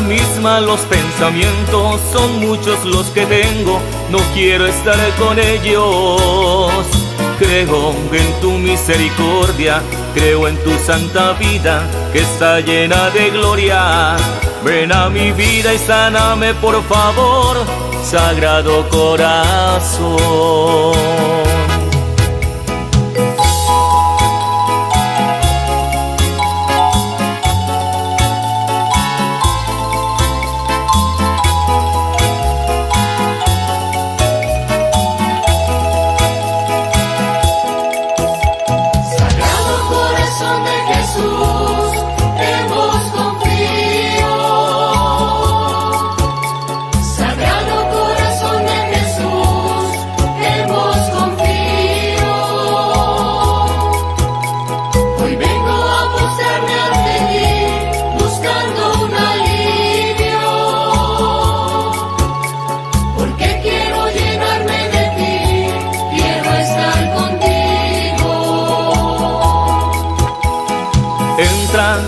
mis malos pensamientos son muchos los que tengo, no quiero estar con ellos. Creo en tu misericordia, creo en tu santa vida que está llena de gloria. Ven a mi vida y sáname por favor, Sagrado Corazón.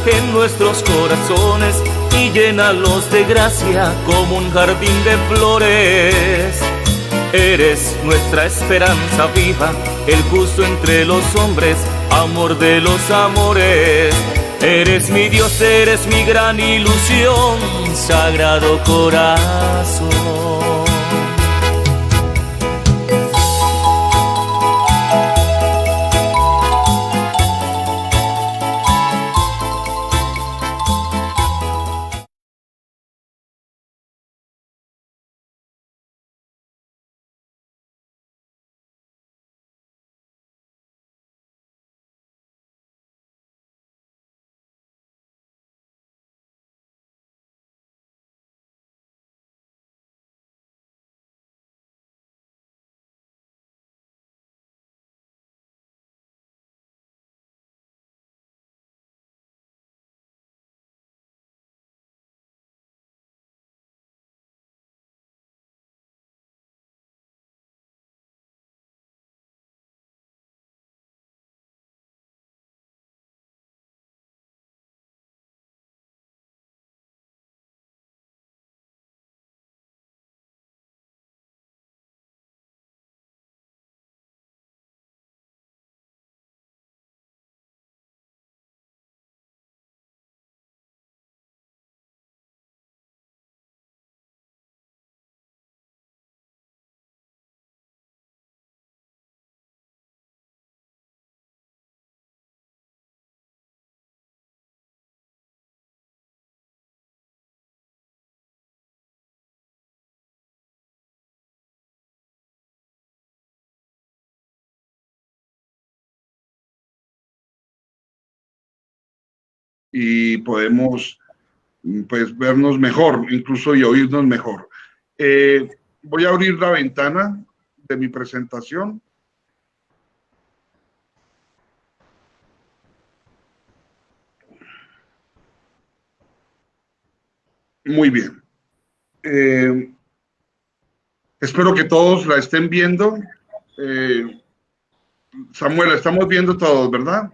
En nuestros corazones y llénalos de gracia como un jardín de flores. Eres nuestra esperanza viva, el justo entre los hombres, amor de los amores. Eres mi Dios, eres mi gran ilusión, Sagrado Corazón. Y podemos pues vernos mejor, incluso y oírnos mejor. Voy a abrir la ventana de mi presentación. Muy bien. Espero que todos la estén viendo. Samuel, la estamos viendo todos, ¿verdad?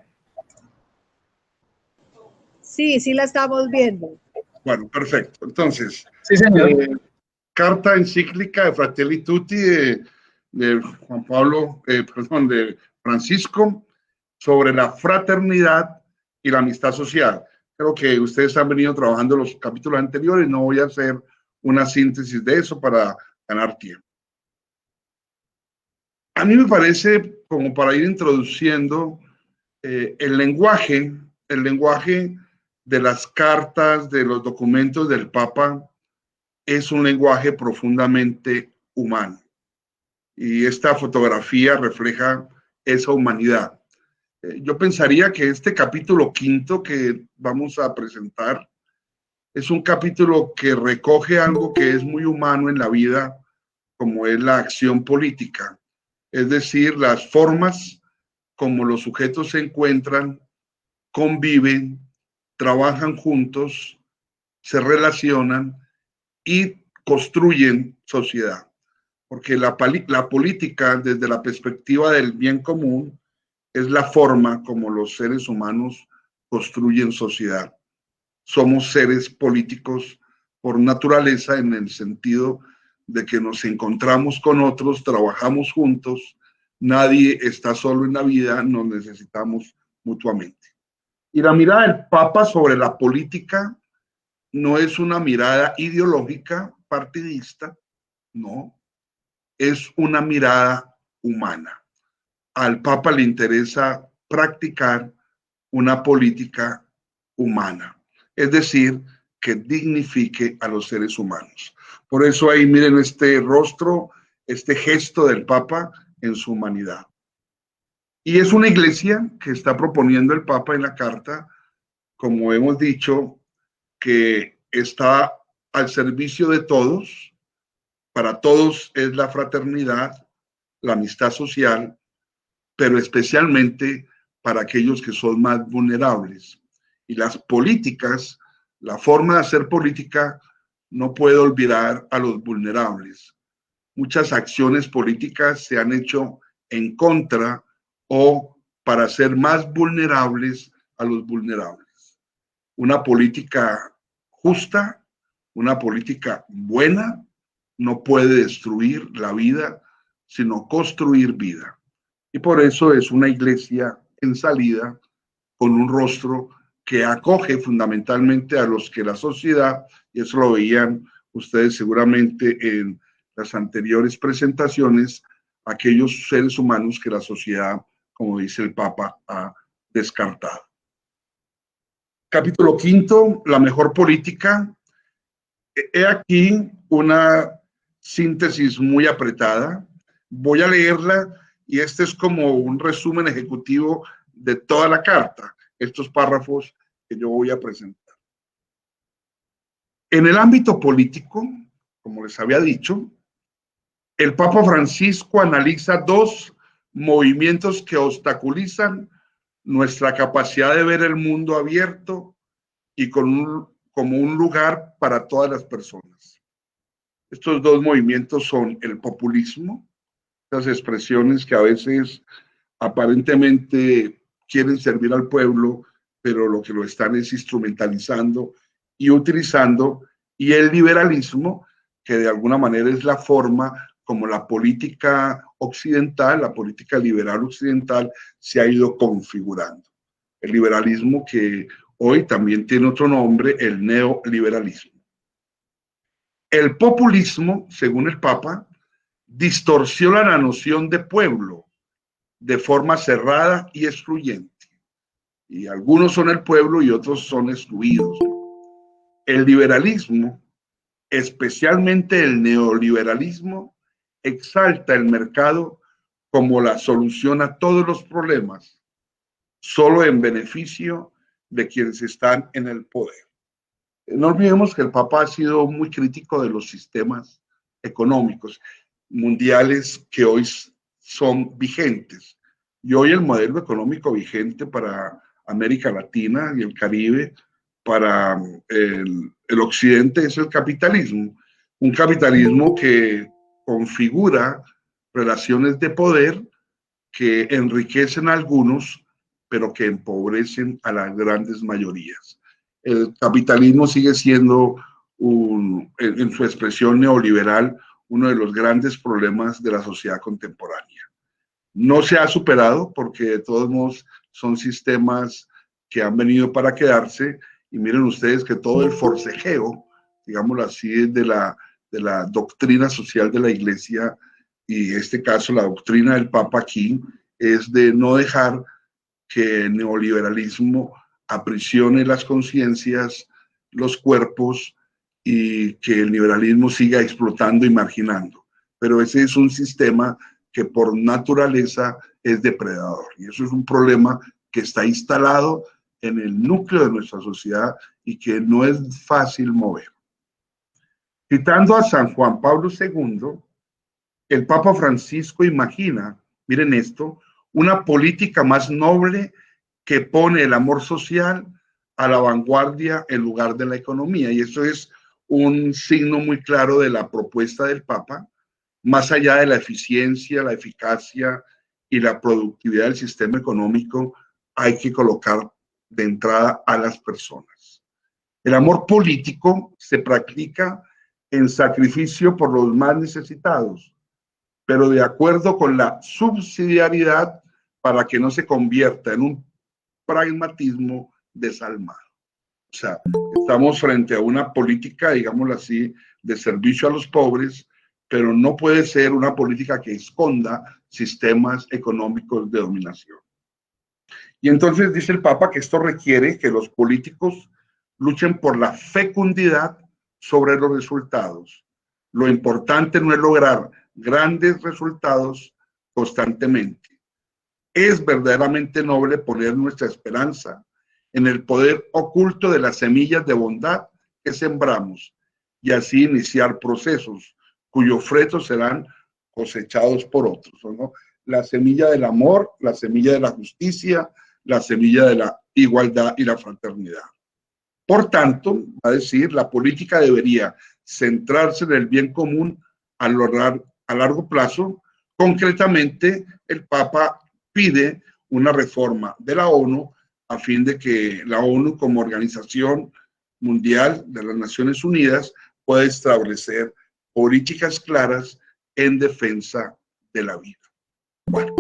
Sí, sí la estamos viendo. Bueno, perfecto. Entonces, sí, señor. Carta encíclica de Fratelli Tutti de Juan Pablo, perdón, de Francisco, sobre la fraternidad y la amistad social. Creo que ustedes han venido trabajando los capítulos anteriores, no voy a hacer una síntesis de eso para ganar tiempo. A mí me parece, como para ir introduciendo, el lenguaje de las cartas, de los documentos del Papa, es un lenguaje profundamente humano. Y esta fotografía refleja esa humanidad. Yo pensaría que este capítulo 5 que vamos a presentar es un capítulo que recoge algo que es muy humano en la vida, como es la acción política. Es decir, las formas como los sujetos se encuentran, conviven, trabajan juntos, se relacionan y construyen sociedad. Porque la política, desde la perspectiva del bien común, es la forma como los seres humanos construyen sociedad. Somos seres políticos por naturaleza, en el sentido de que nos encontramos con otros, trabajamos juntos, nadie está solo en la vida, nos necesitamos mutuamente. Y la mirada del Papa sobre la política no es una mirada ideológica, partidista, no, es una mirada humana. Al Papa le interesa practicar una política humana, es decir, que dignifique a los seres humanos. Por eso ahí miren este rostro, este gesto del Papa en su humanidad. Y es una iglesia que está proponiendo el Papa en la carta, como hemos dicho, que está al servicio de todos, para todos es la fraternidad, la amistad social, pero especialmente para aquellos que son más vulnerables. Y las políticas, la forma de hacer política no puede olvidar a los vulnerables. Muchas acciones políticas se han hecho en contra o para hacer más vulnerables a los vulnerables. Una política justa, una política buena, no puede destruir la vida, sino construir vida. Y por eso es una iglesia en salida, con un rostro que acoge fundamentalmente a los que la sociedad, y eso lo veían ustedes seguramente en las anteriores presentaciones, aquellos seres humanos que la sociedad, como dice el Papa, ha descartado. Capítulo 5, la mejor política. He aquí una síntesis muy apretada. Voy a leerla y este es como un resumen ejecutivo de toda la carta, estos párrafos que yo voy a presentar. En el ámbito político, como les había dicho, el Papa Francisco analiza dos movimientos que obstaculizan nuestra capacidad de ver el mundo abierto y como un lugar para todas las personas. Estos dos movimientos son el populismo, esas expresiones que a veces aparentemente quieren servir al pueblo, pero lo que lo están es instrumentalizando y utilizando, y el liberalismo, que de alguna manera es la forma como la política occidental, la política liberal occidental se ha ido configurando. El liberalismo que hoy también tiene otro nombre, el neoliberalismo. El populismo, según el Papa, distorsiona la noción de pueblo de forma cerrada y excluyente. Y algunos son el pueblo y otros son excluidos. El liberalismo, especialmente el neoliberalismo, exalta el mercado como la solución a todos los problemas, solo en beneficio de quienes están en el poder. No olvidemos que el Papa ha sido muy crítico de los sistemas económicos mundiales que hoy son vigentes. Y hoy el modelo económico vigente para América Latina y el Caribe, para el occidente, es el capitalismo. Un capitalismo que configura relaciones de poder que enriquecen a algunos, pero que empobrecen a las grandes mayorías. El capitalismo sigue siendo, en su expresión neoliberal, uno de los grandes problemas de la sociedad contemporánea. No se ha superado porque de todos modos son sistemas que han venido para quedarse, y miren ustedes que todo el forcejeo, digámoslo así, de la doctrina social de la Iglesia, y en este caso la doctrina del Papa aquí, es de no dejar que el neoliberalismo aprisione las conciencias, los cuerpos, y que el liberalismo siga explotando y marginando. Pero ese es un sistema que por naturaleza es depredador. Y eso es un problema que está instalado en el núcleo de nuestra sociedad y que no es fácil mover. Citando a San Juan Pablo II, el Papa Francisco imagina, miren esto, una política más noble que pone el amor social a la vanguardia en lugar de la economía. Y eso es un signo muy claro de la propuesta del Papa, más allá de la eficiencia, la eficacia y la productividad del sistema económico, hay que colocar de entrada a las personas. El amor político se practica en sacrificio por los más necesitados, pero de acuerdo con la subsidiariedad para que no se convierta en un pragmatismo desalmado. O sea, estamos frente a una política, digámoslo así, de servicio a los pobres, pero no puede ser una política que esconda sistemas económicos de dominación. Y entonces dice el Papa que esto requiere que los políticos luchen por la fecundidad sobre los resultados. Lo importante no es lograr grandes resultados constantemente. Es verdaderamente noble poner nuestra esperanza en el poder oculto de las semillas de bondad que sembramos y así iniciar procesos cuyos frutos serán cosechados por otros, ¿no? La semilla del amor, la semilla de la justicia, la semilla de la igualdad y la fraternidad. Por tanto, va a decir, la política debería centrarse en el bien común a largo plazo. Concretamente, el Papa pide una reforma de la ONU a fin de que la ONU, como organización mundial de las Naciones Unidas, pueda establecer políticas claras en defensa de la vida. Bueno,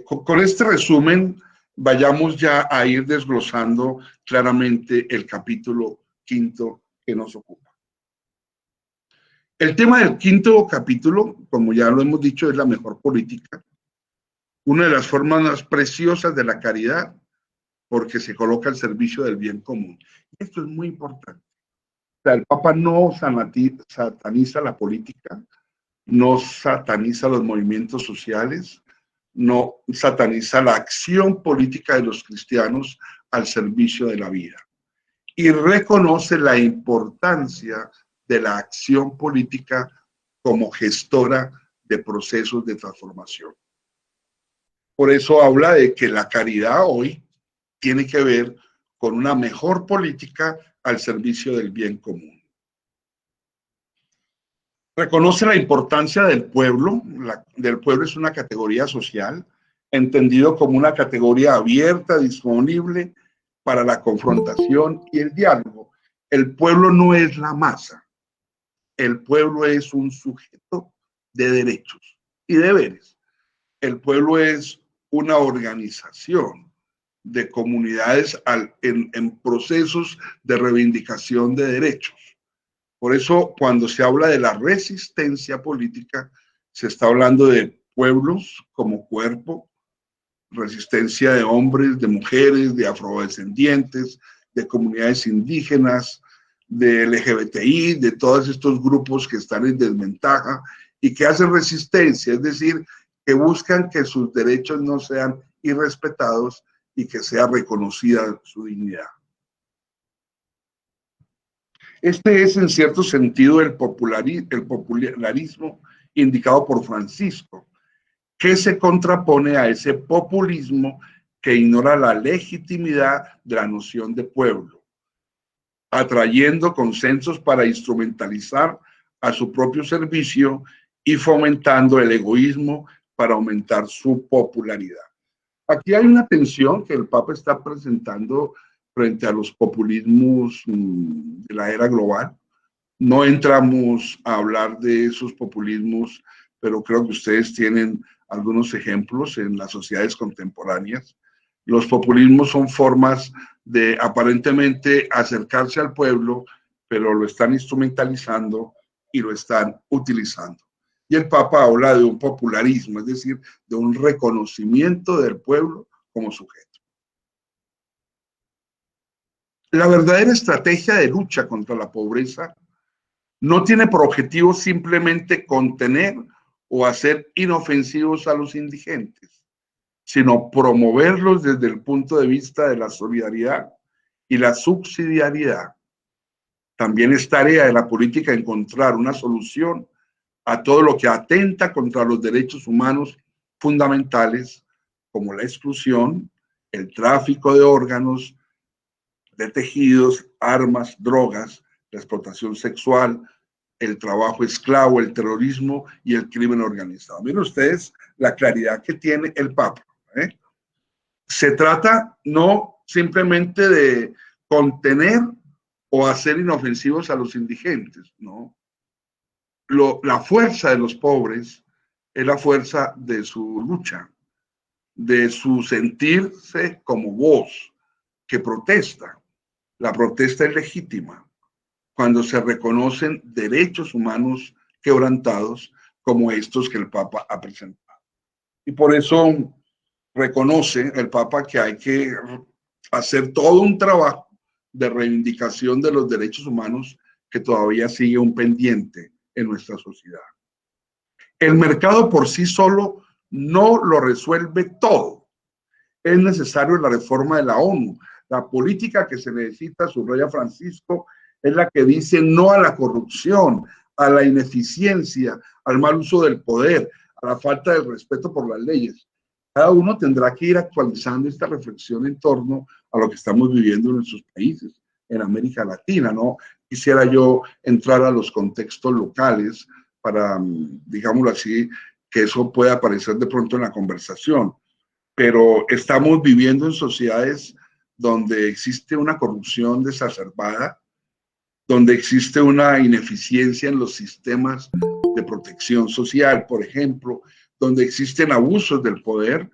con este resumen, vayamos ya a ir desglosando claramente el capítulo 5 que nos ocupa. El tema del 5º capítulo, como ya lo hemos dicho, es la mejor política, una de las formas más preciosas de la caridad, porque se coloca al servicio del bien común. Esto es muy importante. O sea, el Papa no sataniza la política, no sataniza los movimientos sociales, no sataniza la acción política de los cristianos al servicio de la vida. Y reconoce la importancia de la acción política como gestora de procesos de transformación. Por eso habla de que la caridad hoy tiene que ver con una mejor política al servicio del bien común. Reconoce la importancia del pueblo. Del pueblo es una categoría social, entendido como una categoría abierta, disponible para la confrontación y el diálogo. El pueblo no es la masa. El pueblo es un sujeto de derechos y deberes. El pueblo es una organización de comunidades en procesos de reivindicación de derechos. Por eso, cuando se habla de la resistencia política, se está hablando de pueblos como cuerpo, resistencia de hombres, de mujeres, de afrodescendientes, de comunidades indígenas, de LGBTI, de todos estos grupos que están en desventaja y que hacen resistencia, es decir, que buscan que sus derechos no sean irrespetados y que sea reconocida su dignidad. Este es, en cierto sentido, el popularismo indicado por Francisco, que se contrapone a ese populismo que ignora la legitimidad de la noción de pueblo, atrayendo consensos para instrumentalizar a su propio servicio y fomentando el egoísmo para aumentar su popularidad. Aquí hay una tensión que el Papa está presentando frente a los populismos de la era global. No entramos a hablar de esos populismos, pero creo que ustedes tienen algunos ejemplos en las sociedades contemporáneas. Los populismos son formas de aparentemente acercarse al pueblo, pero lo están instrumentalizando y lo están utilizando. Y el Papa habla de un popularismo, es decir, de un reconocimiento del pueblo como sujeto. La verdadera estrategia de lucha contra la pobreza no tiene por objetivo simplemente contener o hacer inofensivos a los indigentes, sino promoverlos desde el punto de vista de la solidaridad y la subsidiariedad. También es tarea de la política encontrar una solución a todo lo que atenta contra los derechos humanos fundamentales, como la exclusión, el tráfico de órganos, de tejidos, armas, drogas, la explotación sexual, el trabajo esclavo, el terrorismo y el crimen organizado. Miren ustedes la claridad que tiene el Papa. Se trata no simplemente de contener o hacer inofensivos a los indigentes, ¿no? La fuerza de los pobres es la fuerza de su lucha, de su sentirse como voz que protesta. La protesta es legítima cuando se reconocen derechos humanos quebrantados como estos que el Papa ha presentado. Y por eso reconoce el Papa que hay que hacer todo un trabajo de reivindicación de los derechos humanos que todavía sigue un pendiente en nuestra sociedad. El mercado por sí solo no lo resuelve todo. Es necesario la reforma de la ONU. La política que se necesita, subraya Francisco, es la que dice no a la corrupción, a la ineficiencia, al mal uso del poder, a la falta de respeto por las leyes. Cada uno tendrá que ir actualizando esta reflexión en torno a lo que estamos viviendo en nuestros países, en América Latina, ¿no? Quisiera yo entrar a los contextos locales para, digámoslo así, que eso pueda aparecer de pronto en la conversación. Pero estamos viviendo en sociedades donde existe una corrupción exacerbada, donde existe una ineficiencia en los sistemas de protección social, por ejemplo, donde existen abusos del poder,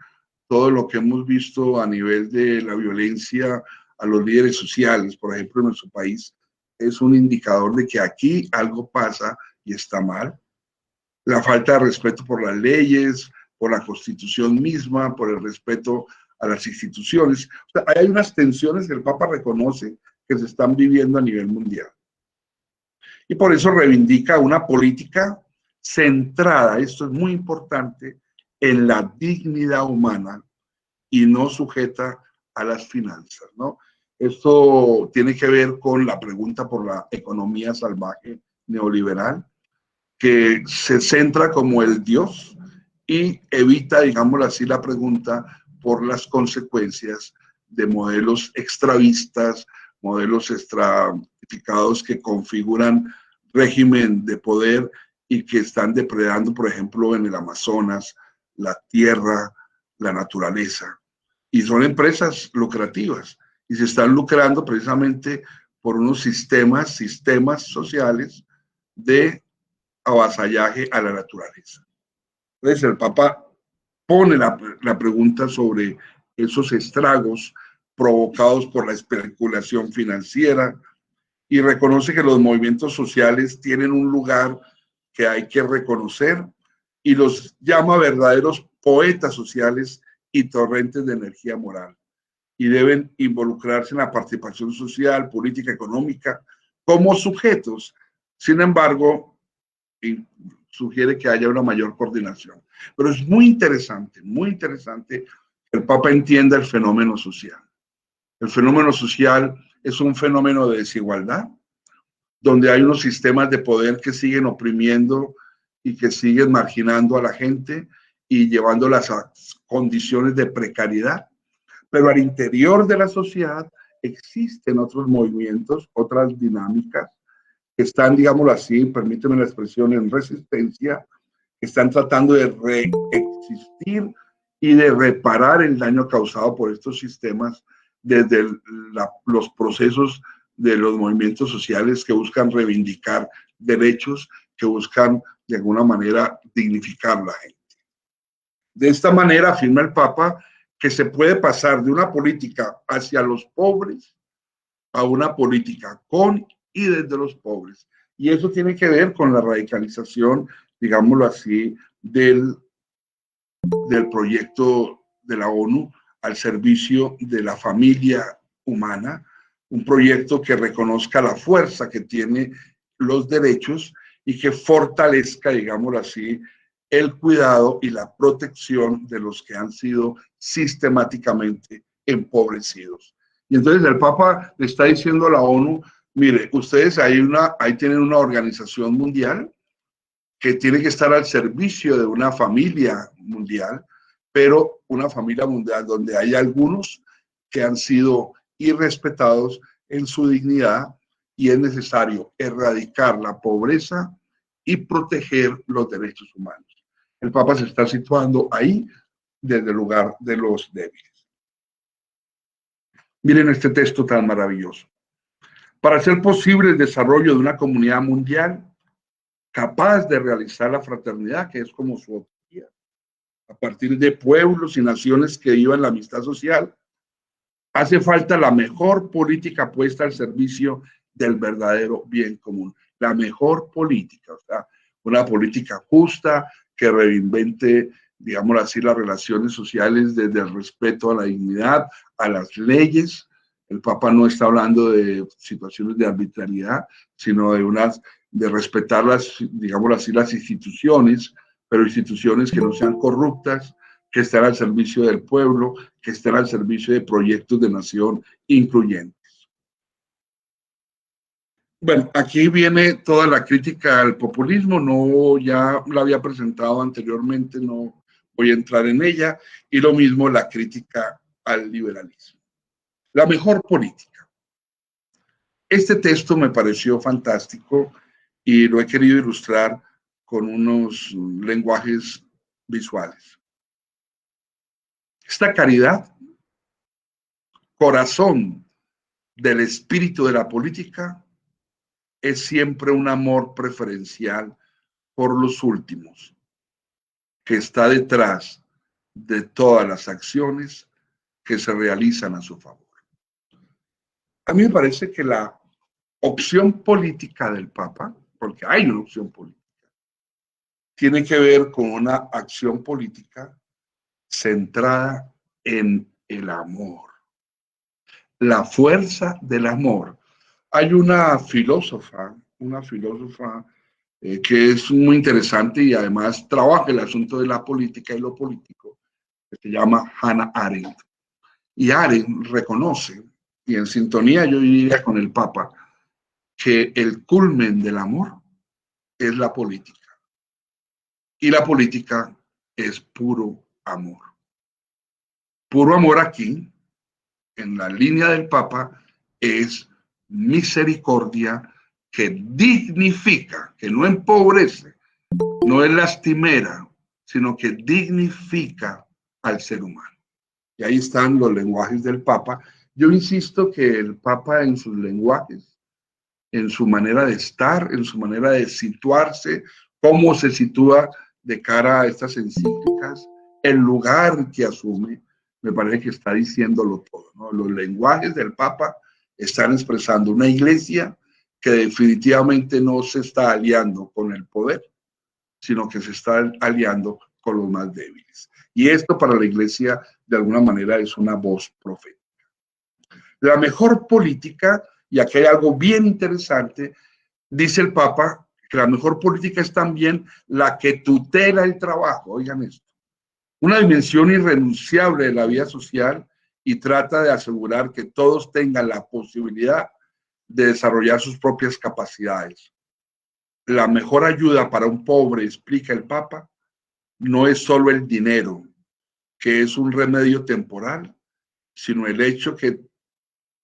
todo lo que hemos visto a nivel de la violencia a los líderes sociales, por ejemplo, en nuestro país, es un indicador de que aquí algo pasa y está mal. La falta de respeto por las leyes, por la Constitución misma, por el respeto a las instituciones. O sea, hay unas tensiones que el Papa reconoce que se están viviendo a nivel mundial. Y por eso reivindica una política centrada, esto es muy importante, en la dignidad humana y no sujeta a las finanzas, ¿no? Esto tiene que ver con la pregunta por la economía salvaje neoliberal, que se centra como el Dios y evita, digámoslo así, la pregunta por las consecuencias de modelos extravistas, modelos estratificados que configuran régimen de poder y que están depredando, por ejemplo, en el Amazonas, la tierra, la naturaleza. Y son empresas lucrativas y se están lucrando precisamente por unos sistemas sociales de avasallaje a la naturaleza. Entonces el Papa pone la pregunta sobre esos estragos provocados por la especulación financiera y reconoce que los movimientos sociales tienen un lugar que hay que reconocer y los llama verdaderos poetas sociales y torrentes de energía moral y deben involucrarse en la participación social, política, económica como sujetos. Sin embargo, y sugiere que haya una mayor coordinación. Pero es muy interesante que el Papa entienda el fenómeno social. El fenómeno social es un fenómeno de desigualdad, donde hay unos sistemas de poder que siguen oprimiendo y que siguen marginando a la gente y llevándolas a condiciones de precariedad. Pero al interior de la sociedad existen otros movimientos, otras dinámicas, que están, digámoslo así, permíteme la expresión, en resistencia, que están tratando de reexistir y de reparar el daño causado por estos sistemas desde los procesos de los movimientos sociales que buscan reivindicar derechos, que buscan de alguna manera dignificar a la gente. De esta manera afirma el Papa que se puede pasar de una política hacia los pobres a una política con y desde los pobres. Y eso tiene que ver con la radicalización, digámoslo así, del proyecto de la ONU al servicio de la familia humana, un proyecto que reconozca la fuerza que tiene los derechos y que fortalezca, digámoslo así, el cuidado y la protección de los que han sido sistemáticamente empobrecidos. Y entonces el Papa le está diciendo a la ONU, mire, ustedes ahí tienen una organización mundial que tiene que estar al servicio de una familia mundial, pero una familia mundial donde hay algunos que han sido irrespetados en su dignidad y es necesario erradicar la pobreza y proteger los derechos humanos. El Papa se está situando ahí desde el lugar de los débiles. Miren este texto tan maravilloso. para hacer posible el desarrollo de una comunidad mundial capaz de realizar la fraternidad, que es como su utopía, a partir de pueblos y naciones que vivan la amistad social. Hace falta la mejor política puesta al servicio del verdadero bien común. La mejor política, o sea, una política justa que reinvente, digamos así, las relaciones sociales desde el respeto a la dignidad, a las leyes. El Papa no está hablando de situaciones de arbitrariedad, sino de respetar las, digamos así, las instituciones, pero instituciones que no sean corruptas, que estén al servicio del pueblo, que estén al servicio de proyectos de nación incluyentes. Bueno, aquí viene toda la crítica al populismo, no, ya la había presentado anteriormente, no voy a entrar en ella, y lo mismo la crítica al liberalismo. La mejor política. Este texto me pareció fantástico y lo he querido ilustrar con unos lenguajes visuales. Esta caridad, corazón del espíritu de la política, es siempre un amor preferencial por los últimos, que está detrás de todas las acciones que se realizan a su favor. A mí me parece que la opción política del Papa, porque hay una opción política, tiene que ver con una acción política centrada en el amor, la fuerza del amor. Hay una filósofa que es muy interesante y además trabaja el asunto de la política y lo político, que se llama Hannah Arendt. Y Arendt reconoce, y en sintonía yo diría con el Papa, que el culmen del amor es la política. Y la política es puro amor. Puro amor aquí, en la línea del Papa, es misericordia que dignifica, que no empobrece, no es lastimera, sino que dignifica al ser humano. Y ahí están los lenguajes del Papa. Yo insisto que el Papa en sus lenguajes, en su manera de estar, en su manera de situarse, cómo se sitúa de cara a estas encíclicas, el lugar que asume, me parece que está diciéndolo todo, ¿no? Los lenguajes del Papa están expresando una iglesia que definitivamente no se está aliando con el poder, sino que se está aliando con los más débiles. Y esto para la iglesia, de alguna manera, es una voz profética. La mejor política, y aquí hay algo bien interesante, dice el Papa, que la mejor política es también la que tutela el trabajo. Oigan esto. Una dimensión irrenunciable de la vida social y trata de asegurar que todos tengan la posibilidad de desarrollar sus propias capacidades. La mejor ayuda para un pobre, explica el Papa, no es solo el dinero, que es un remedio temporal, sino el hecho que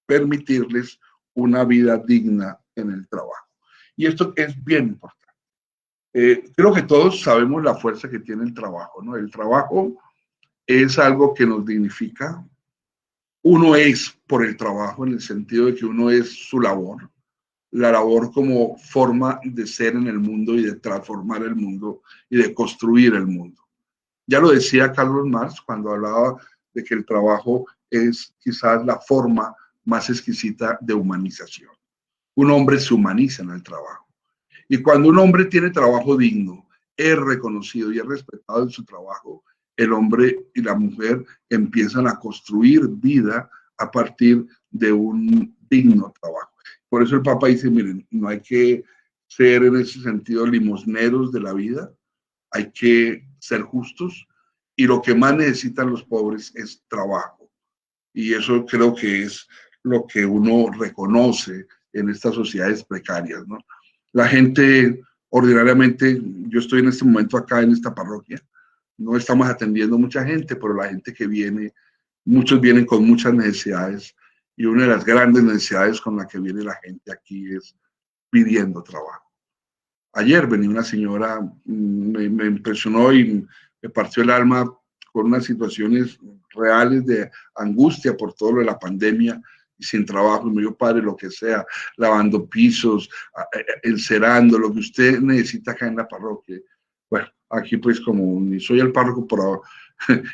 permitirles una vida digna en el trabajo. Y esto es bien importante. Creo que todos sabemos la fuerza que tiene el trabajo, ¿no? El trabajo es algo que nos dignifica. Uno es por el trabajo en el sentido de que uno es su labor, la labor como forma de ser en el mundo y de transformar el mundo y de construir el mundo. Ya lo decía Carlos Marx cuando hablaba de que el trabajo es quizás la forma más exquisita de humanización. Un hombre se humaniza en el trabajo. Y cuando un hombre tiene trabajo digno, es reconocido y es respetado en su trabajo, el hombre y la mujer empiezan a construir vida a partir de un digno trabajo. Por eso el Papa dice, miren, no hay que ser en ese sentido limosneros de la vida, hay que ser justos y lo que más necesitan los pobres es trabajo. Y eso creo que es lo que uno reconoce en estas sociedades precarias, ¿no? La gente, ordinariamente, yo estoy en este momento acá en esta parroquia, no estamos atendiendo mucha gente, pero la gente que viene, muchos vienen con muchas necesidades y una de las grandes necesidades con la que viene la gente aquí es pidiendo trabajo. Ayer venía una señora, me impresionó y me partió el alma con unas situaciones reales de angustia por todo lo de la pandemia y sin trabajo, y medio padre, lo que sea, lavando pisos, encerando, lo que usted necesita acá en la parroquia. Bueno, aquí pues como ni soy el párroco por ahora,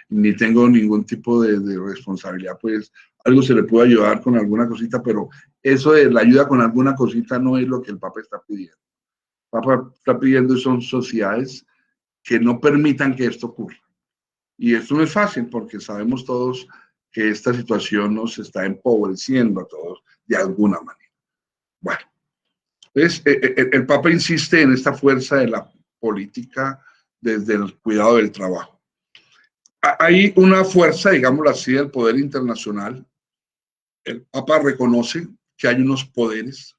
ni tengo ningún tipo de responsabilidad, pues algo se le puede ayudar con alguna cosita, pero eso de la ayuda con alguna cosita no es lo que el Papa está pidiendo. El Papa está pidiendo son sociedades que no permitan que esto ocurra. Y esto no es fácil porque sabemos todos que esta situación nos está empobreciendo a todos de alguna manera. Bueno, entonces el Papa insiste en esta fuerza de la política desde el cuidado del trabajo. Hay una fuerza, digámoslo así, del poder internacional. El Papa reconoce que hay unos poderes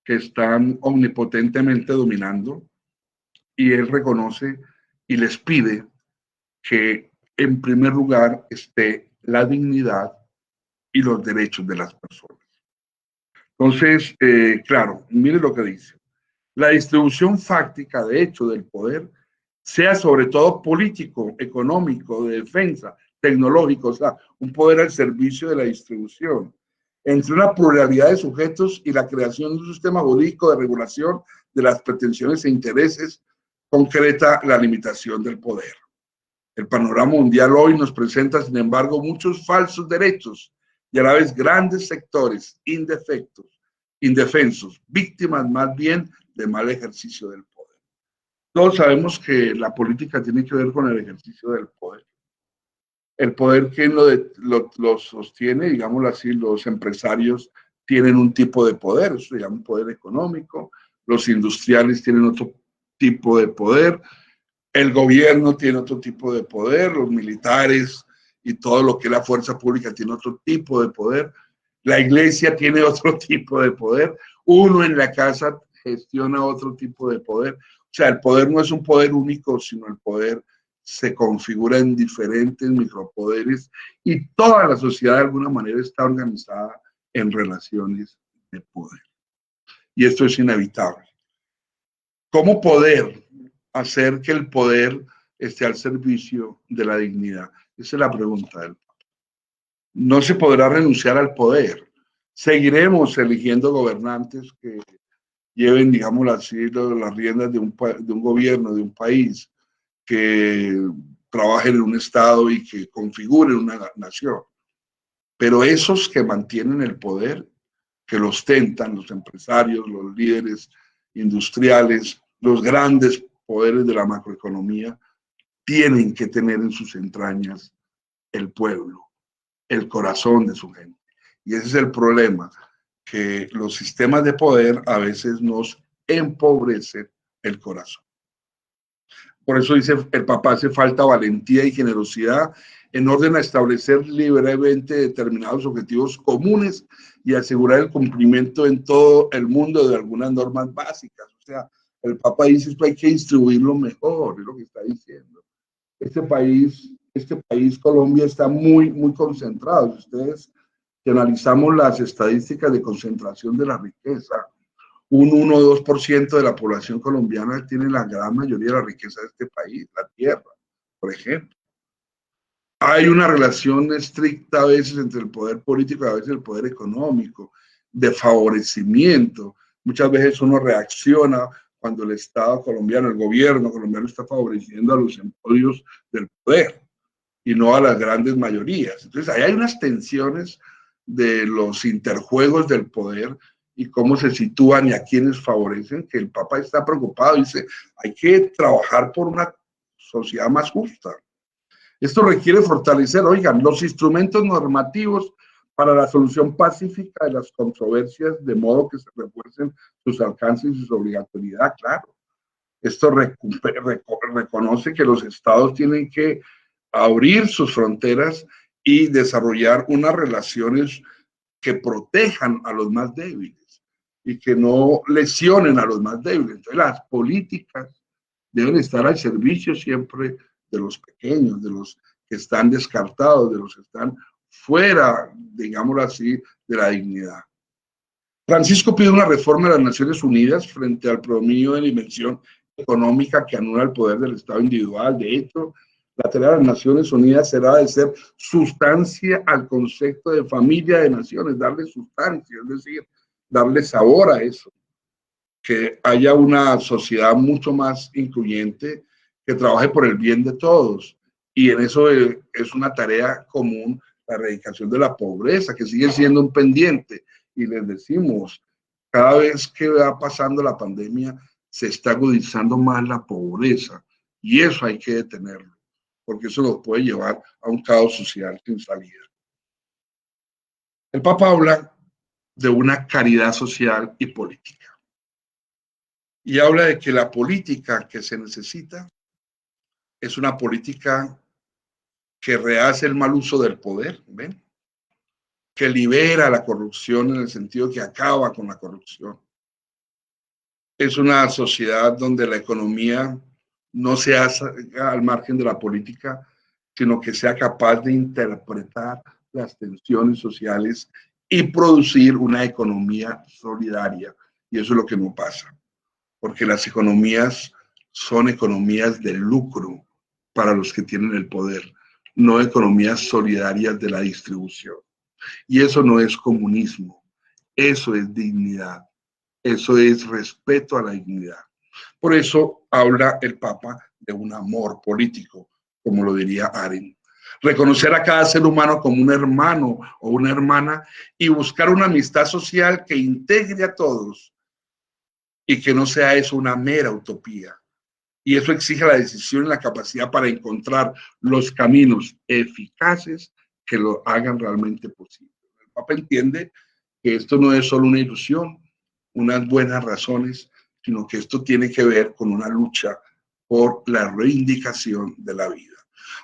que están omnipotentemente dominando y él reconoce y les pide que en primer lugar esté la dignidad y los derechos de las personas. Entonces, claro, mire lo que dice. La distribución fáctica, de hecho, del poder, sea sobre todo político, económico, de defensa, tecnológico, o sea, un poder al servicio de la distribución, entre una pluralidad de sujetos y la creación de un sistema jurídico de regulación de las pretensiones e intereses, concreta la limitación del poder. El panorama mundial hoy nos presenta, sin embargo, muchos falsos derechos y a la vez grandes sectores indefensos, víctimas más bien de mal ejercicio del poder. Todos sabemos que la política tiene que ver con el ejercicio del poder. El poder, ¿quién lo sostiene? Digámoslo así, los empresarios tienen un tipo de poder, eso se llama poder económico, los industriales tienen otro tipo de poder, el gobierno tiene otro tipo de poder, los militares y todo lo que es la fuerza pública tiene otro tipo de poder, la iglesia tiene otro tipo de poder, uno en la casa gestiona otro tipo de poder. O sea, el poder no es un poder único, sino el poder se configura en diferentes micropoderes y toda la sociedad de alguna manera está organizada en relaciones de poder. Y esto es inevitable. ¿Cómo poder hacer que el poder esté al servicio de la dignidad? Esa es la pregunta del Papa. No se podrá renunciar al poder. Seguiremos eligiendo gobernantes que lleven, digámoslo así, las riendas de un gobierno, de un país, que trabajen en un estado y que configuren una nación. Pero esos que mantienen el poder, que lo ostentan, los empresarios, los líderes industriales, los grandes poderes de la macroeconomía, tienen que tener en sus entrañas el pueblo, el corazón de su gente. Y ese es el problema, que los sistemas de poder a veces nos empobrecen el corazón. Por eso dice el Papa, hace falta valentía y generosidad en orden a establecer libremente determinados objetivos comunes y asegurar el cumplimiento en todo el mundo de algunas normas básicas. O sea, el Papa dice que hay que distribuirlo mejor, es lo que está diciendo. Este país, Colombia, está muy, muy concentrado. Ustedes, si analizamos las estadísticas de concentración de la riqueza, un 1 o 2% de la población colombiana tiene la gran mayoría de la riqueza de este país, la tierra, por ejemplo. Hay una relación estricta a veces entre el poder político y a veces el poder económico, de favorecimiento. Muchas veces uno reacciona cuando el Estado colombiano, el gobierno colombiano está favoreciendo a los emporios del poder y no a las grandes mayorías. Entonces, ahí hay unas tensiones de los interjuegos del poder y cómo se sitúan y a quienes favorecen, que el Papa está preocupado, dice, hay que trabajar por una sociedad más justa. Esto requiere fortalecer, oigan, los instrumentos normativos para la solución pacífica de las controversias, de modo que se refuercen sus alcances y su obligatoriedad, claro. Esto reconoce que los estados tienen que abrir sus fronteras y desarrollar unas relaciones que protejan a los más débiles y que no lesionen a los más débiles. Entonces, las políticas deben estar al servicio siempre de los pequeños, de los que están descartados, de los que están fuera, digámoslo así, de la dignidad. Francisco pide una reforma de las Naciones Unidas frente al predominio de la dimensión económica que anula el poder del Estado individual. De hecho, La tarea de las Naciones Unidas será de ser sustancia al concepto de familia de naciones, darle sustancia, es decir, darle sabor a eso, que haya una sociedad mucho más incluyente, que trabaje por el bien de todos. Y en eso es una tarea común la erradicación de la pobreza, que sigue siendo un pendiente. Y les decimos, cada vez que va pasando la pandemia, se está agudizando más la pobreza. Y eso hay que detenerlo, porque eso nos puede llevar a un caos social sin salida. El Papa habla de una caridad social y política. Y habla de que la política que se necesita es una política que rehace el mal uso del poder, ¿ven? Que libera la corrupción en el sentido que acaba con la corrupción. Es una sociedad donde la economía no se hace al margen de la política, sino que sea capaz de interpretar las tensiones sociales y producir una economía solidaria. Y eso es lo que no pasa, porque las economías son economías de lucro para los que tienen el poder, no economías solidarias de la distribución. Y eso no es comunismo, eso es dignidad, eso es respeto a la dignidad. Por eso habla el Papa de un amor político, como lo diría Arendt. Reconocer a cada ser humano como un hermano o una hermana y buscar una amistad social que integre a todos y que no sea eso una mera utopía. Y eso exige la decisión y la capacidad para encontrar los caminos eficaces que lo hagan realmente posible. El Papa entiende que esto no es solo una ilusión, unas buenas razones, sino que esto tiene que ver con una lucha por la reivindicación de la vida.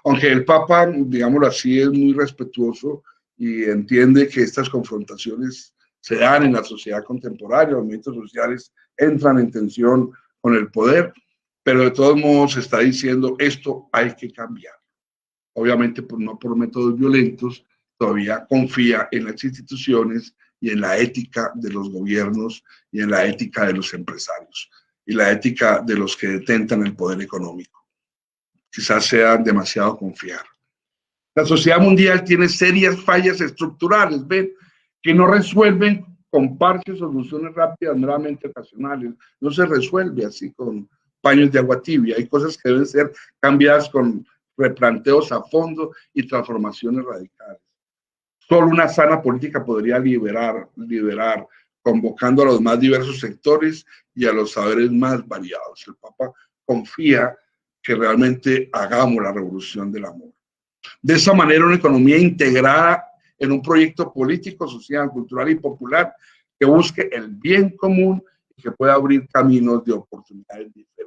Aunque el Papa, digámoslo así, es muy respetuoso y entiende que estas confrontaciones se dan en la sociedad contemporánea, los movimientos sociales entran en tensión con el poder, pero de todos modos está diciendo esto hay que cambiar. Obviamente, pues no por métodos violentos, todavía confía en las instituciones y en la ética de los gobiernos y en la ética de los empresarios y la ética de los que detentan el poder económico. Quizás sea demasiado confiar. La sociedad mundial tiene serias fallas estructurales, ¿ven? Que no resuelven con parches o soluciones rápidas, meramente ocasionales. No se resuelve así con paños de agua tibia. Hay cosas que deben ser cambiadas con replanteos a fondo y transformaciones radicales. Solo una sana política podría liberar, convocando a los más diversos sectores y a los saberes más variados. El Papa confía que realmente hagamos la revolución del amor. De esa manera, una economía integrada en un proyecto político, social, cultural y popular que busque el bien común y que pueda abrir caminos de oportunidades diferentes.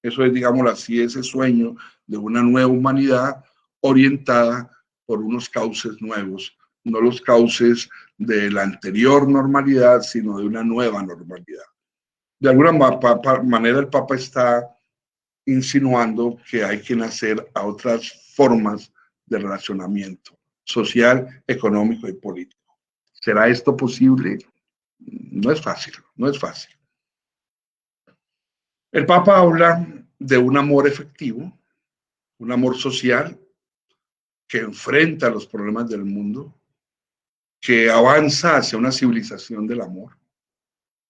Eso es, digámoslo así, ese sueño de una nueva humanidad orientada por unos cauces nuevos, no los cauces de la anterior normalidad, sino de una nueva normalidad. De alguna manera, el Papa está insinuando que hay que nacer a otras formas de relacionamiento social, económico y político. ¿Será esto posible? No es fácil, no es fácil. El Papa habla de un amor efectivo, un amor social que enfrenta los problemas del mundo, que avanza hacia una civilización del amor,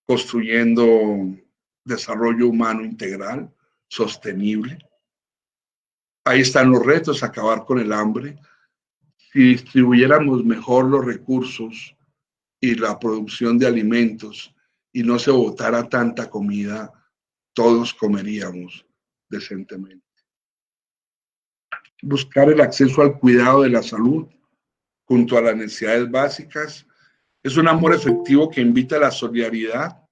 construyendo desarrollo humano integral, sostenible. Ahí están los retos, acabar con el hambre. Si distribuyéramos mejor los recursos y la producción de alimentos y no se botara tanta comida, todos comeríamos decentemente. Buscar el acceso al cuidado de la salud junto a las necesidades básicas es un amor efectivo que invita a la solidaridad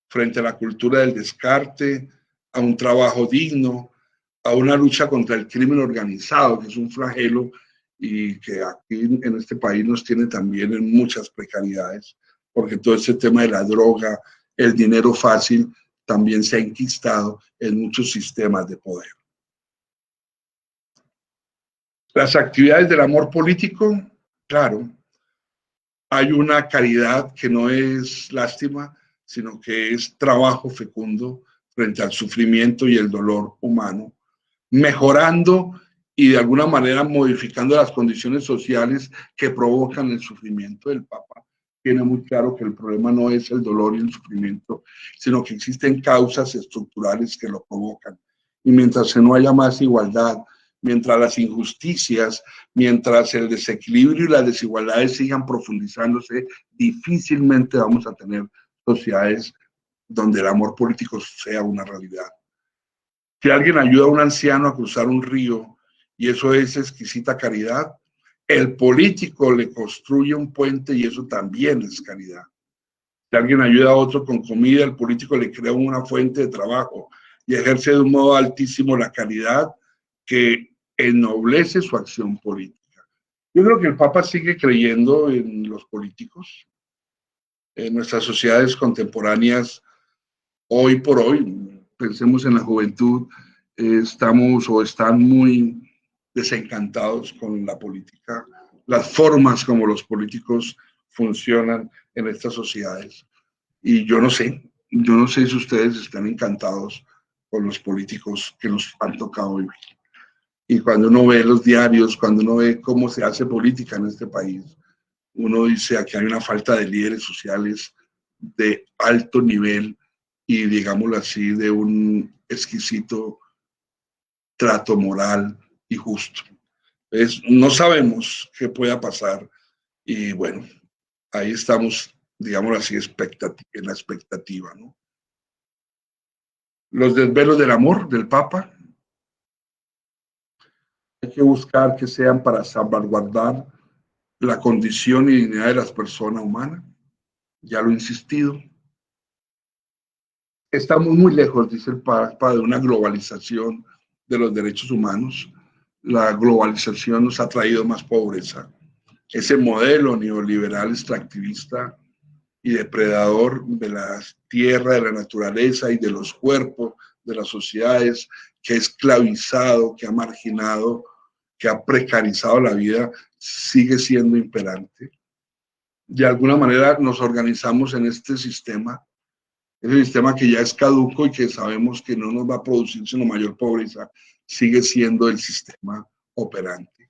frente a la cultura del descarte, a un trabajo digno, a una lucha contra el crimen organizado, que es un flagelo y que aquí en este país nos tiene también en muchas precariedades, porque todo este tema de la droga, el dinero fácil, también se ha enquistado en muchos sistemas de poder. Las actividades del amor político, claro, hay una caridad que no es lástima, sino que es trabajo fecundo frente al sufrimiento y el dolor humano, mejorando y de alguna manera modificando las condiciones sociales que provocan el sufrimiento del Papa. Tiene muy claro que el problema no es el dolor y el sufrimiento, sino que existen causas estructurales que lo provocan. Y mientras no haya más igualdad, mientras las injusticias, mientras el desequilibrio y las desigualdades sigan profundizándose, difícilmente vamos a tener sociedades donde el amor político sea una realidad. Si alguien ayuda a un anciano a cruzar un río, y eso es exquisita caridad, el político le construye un puente y eso también es caridad. Si alguien ayuda a otro con comida, el político le crea una fuente de trabajo y ejerce de un modo altísimo la caridad que ennoblece su acción política. Yo creo que el Papa sigue creyendo en los políticos. En nuestras sociedades contemporáneas, hoy por hoy, pensemos en la juventud, estamos o están muy desencantados con la política, las formas como los políticos funcionan en estas sociedades. Y yo no sé si ustedes están encantados con los políticos que nos han tocado vivir. Y cuando uno ve los diarios, cuando uno ve cómo se hace política en este país, uno dice aquí hay una falta de líderes sociales de alto nivel y, digámoslo así, de un exquisito trato moral y justo. Entonces, no sabemos qué pueda pasar y bueno, ahí estamos, digámoslo así, en la expectativa, ¿no? Los desvelos del amor del Papa, hay que buscar que sean para salvaguardar la condición y dignidad de las personas humanas, ya lo he insistido. Estamos muy lejos, dice el Papa, de una globalización de los derechos humanos. La globalización nos ha traído más pobreza. Ese modelo neoliberal extractivista y depredador de la tierra, de la naturaleza y de los cuerpos de las sociedades, que ha esclavizado, que ha marginado, que ha precarizado la vida, sigue siendo imperante. De alguna manera nos organizamos en este sistema, ese sistema que ya es caduco y que sabemos que no nos va a producir sino mayor pobreza, sigue siendo el sistema operante.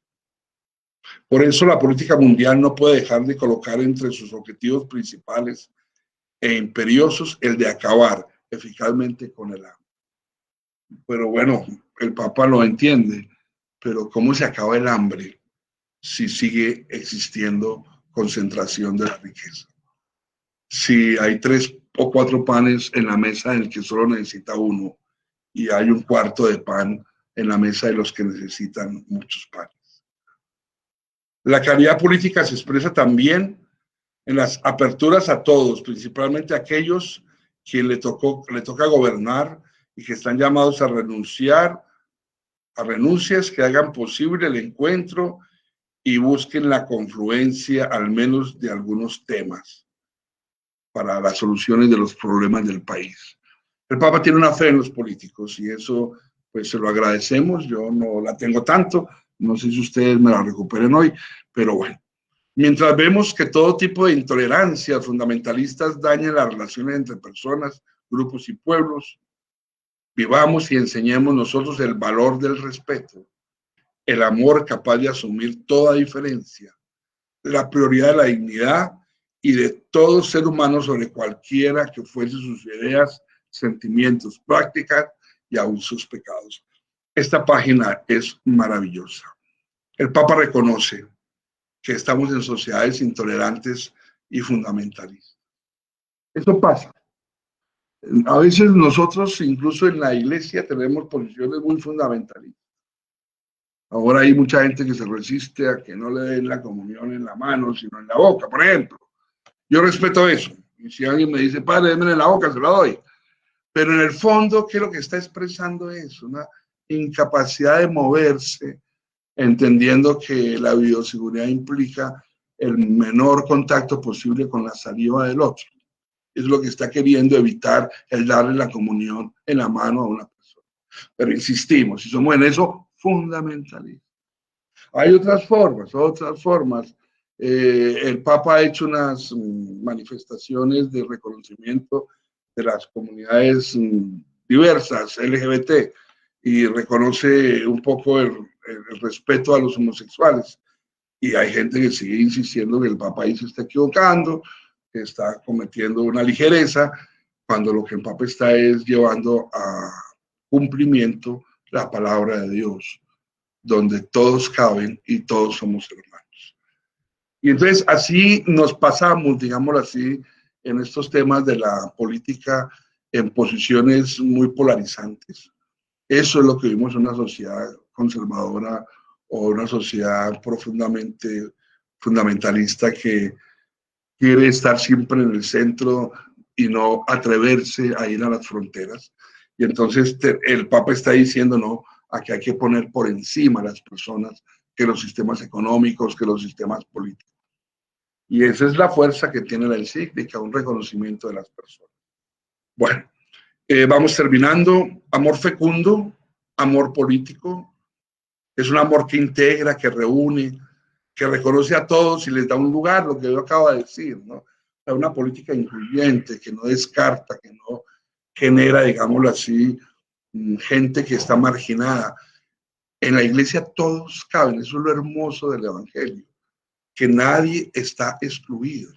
Por eso la política mundial no puede dejar de colocar entre sus objetivos principales e imperiosos el de acabar eficazmente con el hambre. Pero bueno, el Papa lo entiende, pero ¿cómo se acaba el hambre si sigue existiendo concentración de la riqueza? Si hay 3 o 4 panes en la mesa del que solo necesita uno y hay un cuarto de pan en la mesa de los que necesitan muchos panes. La caridad política se expresa también en las aperturas a todos, principalmente a aquellos que le toca gobernar y que están llamados a renunciar a renuncias que hagan posible el encuentro y busquen la confluencia al menos de algunos temas para las soluciones de los problemas del país. El Papa tiene una fe en los políticos y eso pues se lo agradecemos. Yo no la tengo tanto, no sé si ustedes me la recuperen hoy, pero bueno. Mientras vemos que todo tipo de intolerancias fundamentalistas dañan las relaciones entre personas, grupos y pueblos, vivamos y enseñemos nosotros el valor del respeto, el amor capaz de asumir toda diferencia, la prioridad de la dignidad y de todo ser humano sobre cualquiera que fuese sus ideas, sentimientos, prácticas y aún sus pecados. Esta página es maravillosa. El Papa reconoce que estamos en sociedades intolerantes y fundamentalistas. Eso pasa. A veces nosotros, incluso en la iglesia, tenemos posiciones muy fundamentalistas. Ahora hay mucha gente que se resiste a que no le den la comunión en la mano, sino en la boca, por ejemplo. Yo respeto eso. Y si alguien me dice, padre, déme en la boca, se la doy. Pero en el fondo, ¿qué es lo que está expresando eso? Una incapacidad de moverse, entendiendo que la bioseguridad implica el menor contacto posible con la saliva del otro. Es lo que está queriendo evitar el darle la comunión en la mano a una persona. Pero insistimos, si somos en eso, fundamentalistas. Hay otras formas. El Papa ha hecho unas manifestaciones de reconocimiento de las comunidades diversas, LGBT, y reconoce un poco el respeto a los homosexuales. Y hay gente que sigue insistiendo que el Papa ahí se está equivocando, que está cometiendo una ligereza, cuando lo que el Papa está es llevando a cumplimiento la palabra de Dios, donde todos caben y todos somos hermanos. Y entonces así nos pasamos, digámoslo así, en estos temas de la política en posiciones muy polarizantes. Eso es lo que vimos en una sociedad conservadora o una sociedad profundamente fundamentalista que quiere estar siempre en el centro y no atreverse a ir a las fronteras. Y entonces el Papa está diciendo, no, aquí hay que poner por encima a las personas que los sistemas económicos, que los sistemas políticos. Y esa es la fuerza que tiene la encíclica, un reconocimiento de las personas. Bueno, vamos terminando. Amor fecundo, amor político. Es un amor que integra, que reúne, que reconoce a todos y les da un lugar, lo que yo acabo de decir, ¿no? Una política incluyente, que no descarta, que no genera, digámoslo así, gente que está marginada. En la iglesia todos caben, eso es lo hermoso del evangelio, que nadie está excluido.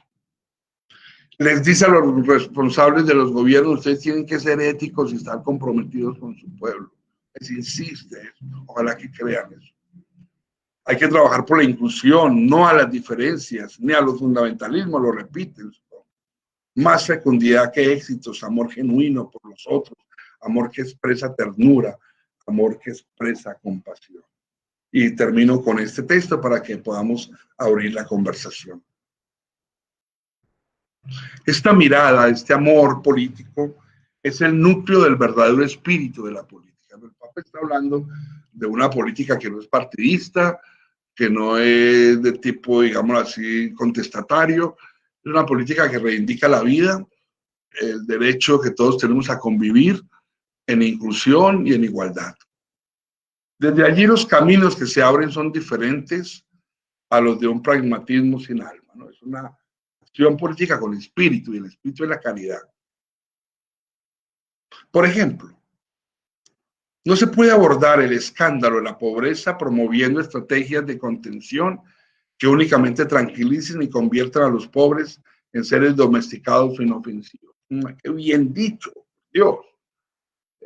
Les dice a los responsables de los gobiernos, ustedes tienen que ser éticos y estar comprometidos con su pueblo. Les insiste, ojalá que crean eso. Hay que trabajar por la inclusión, no a las diferencias, ni a los fundamentalismos, lo repiten. Más fecundidad que éxitos, amor genuino por los otros, amor que expresa ternura, amor que expresa compasión. Y termino con este texto para que podamos abrir la conversación. Esta mirada, este amor político, es el núcleo del verdadero espíritu de la política. El Papa está hablando de una política que no es partidista, que no es de tipo, digamos así, contestatario. Es una política que reivindica la vida, el derecho que todos tenemos a convivir en inclusión y en igualdad. Desde allí los caminos que se abren son diferentes a los de un pragmatismo sin alma, ¿no? Es una acción política con espíritu, y el espíritu es la caridad. Por ejemplo, no se puede abordar el escándalo de la pobreza promoviendo estrategias de contención que únicamente tranquilicen y conviertan a los pobres en seres domesticados o inofensivos. ¡Qué bien dicho! Dios.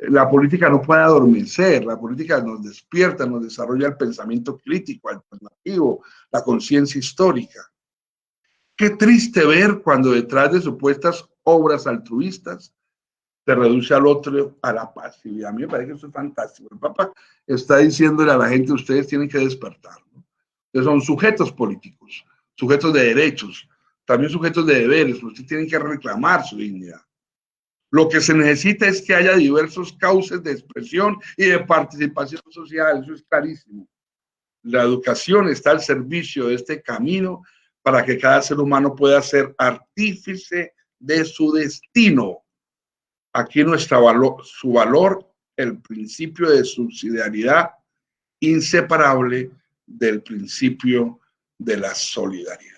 La política no puede adormecer, la política nos despierta, nos desarrolla el pensamiento crítico, alternativo, la conciencia histórica. Qué triste ver cuando detrás de supuestas obras altruistas se reduce al otro a la pasividad. A mí me parece que eso es fantástico. El Papa está diciéndole a la gente, ustedes tienen que despertar, ¿no? Ustedes son sujetos políticos, sujetos de derechos, también sujetos de deberes, ustedes tienen que reclamar su dignidad. Lo que se necesita es que haya diversos cauces de expresión y de participación social, eso es clarísimo. La educación está al servicio de este camino para que cada ser humano pueda ser artífice de su destino. Aquí su valor, el principio de subsidiariedad, inseparable del principio de la solidaridad.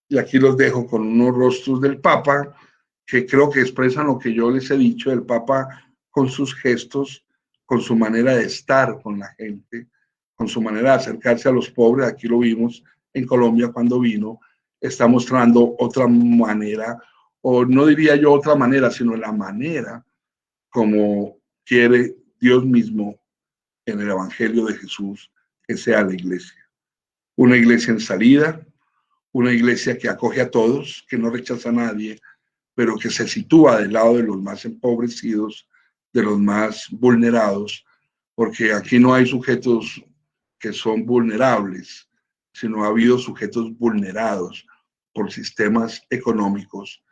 Y aquí los dejo con unos rostros del Papa que creo que expresan lo que yo les he dicho, el Papa con sus gestos, con su manera de estar con la gente, con su manera de acercarse a los pobres. Aquí lo vimos en Colombia cuando vino, está mostrando otra manera, o no diría yo otra manera, sino la manera como quiere Dios mismo en el Evangelio de Jesús que sea la iglesia. Una iglesia en salida, una iglesia que acoge a todos, que no rechaza a nadie, pero que se sitúa del lado de los más empobrecidos, de los más vulnerados, porque aquí no hay sujetos que son vulnerables, sino ha habido sujetos vulnerados por sistemas económicos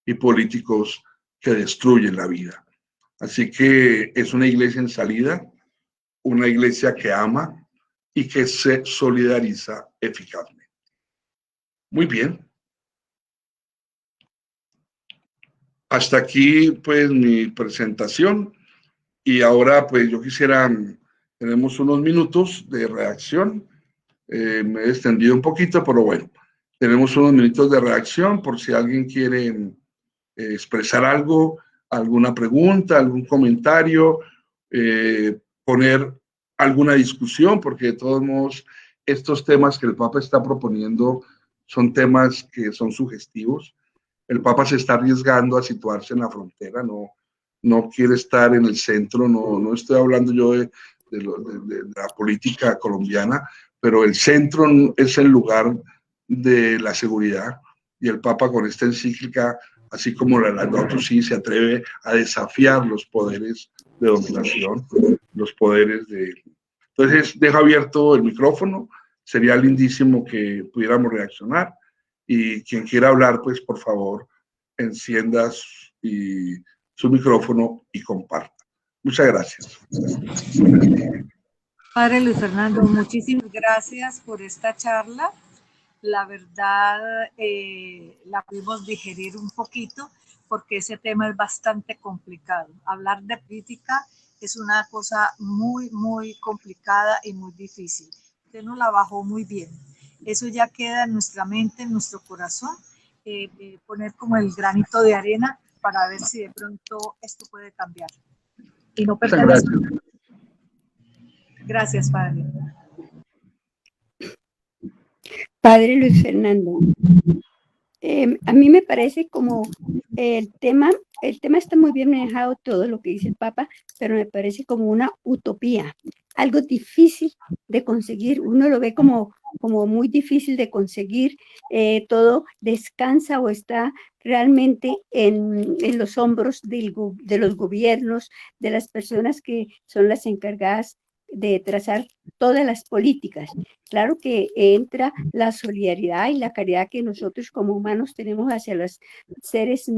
y políticos que destruyen la vida. Así que es una iglesia en salida, una iglesia que ama y que se solidariza eficazmente. Muy bien. Hasta aquí, pues, mi presentación. Y ahora, pues, yo quisiera, tenemos unos minutos de reacción. Me he extendido un poquito, pero bueno, tenemos unos minutos de reacción por si alguien quiere expresar algo, alguna pregunta, algún comentario. poner alguna discusión, porque de todos modos estos temas que el Papa está proponiendo son temas que son sugestivos. El Papa se está arriesgando a situarse en la frontera, no quiere estar en el centro, no estoy hablando yo de la política colombiana, pero el centro es el lugar de la seguridad, y el Papa con esta encíclica, así como la Laudato Si, se atreve a desafiar los poderes de dominación, los poderes de... Entonces, dejo abierto el micrófono, sería lindísimo que pudiéramos reaccionar, y quien quiera hablar, pues por favor, encienda su micrófono y comparta. Muchas gracias. Padre Luis Fernando, muchísimas gracias por esta charla. La verdad, la pudimos digerir un poquito porque ese tema es bastante complicado. Hablar de política es una cosa muy, muy complicada y muy difícil. Usted nos la bajó muy bien. Eso ya queda en nuestra mente, en nuestro corazón, poner como el granito de arena para ver si de pronto esto puede cambiar. Y no perder eso. Gracias, Padre. Padre Luis Fernando, a mí me parece como el tema está muy bien manejado, todo lo que dice el Papa, pero me parece como una utopía, algo difícil de conseguir. Uno lo ve como muy difícil de conseguir. Todo descansa o está realmente en los hombros de los gobiernos, de las personas que son las encargadas de trazar todas las políticas. Claro que entra la solidaridad y la caridad que nosotros como humanos tenemos hacia los seres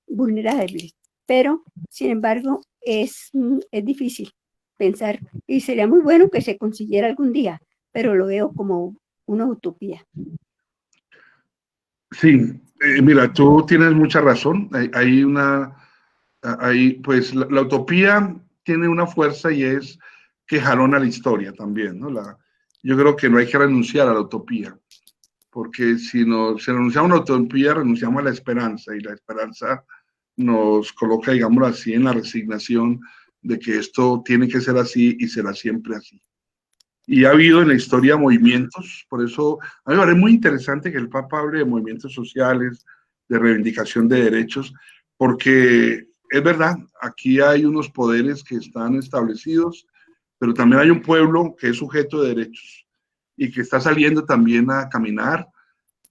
vulnerables, pero sin embargo es difícil pensar, y sería muy bueno que se consiguiera algún día, pero lo veo como una utopía. Sí, mira, tú tienes mucha razón. Pues la utopía tiene una fuerza, y es que jalona la historia también, ¿no? Yo creo que no hay que renunciar a la utopía, porque si renunciamos a la utopía, renunciamos a la esperanza, y la esperanza nos coloca, digámoslo así, en la resignación de que esto tiene que ser así y será siempre así. Y ha habido en la historia movimientos, por eso a mí me parece muy interesante que el Papa hable de movimientos sociales, de reivindicación de derechos, porque es verdad, aquí hay unos poderes que están establecidos, pero también hay un pueblo que es sujeto de derechos y que está saliendo también a caminar,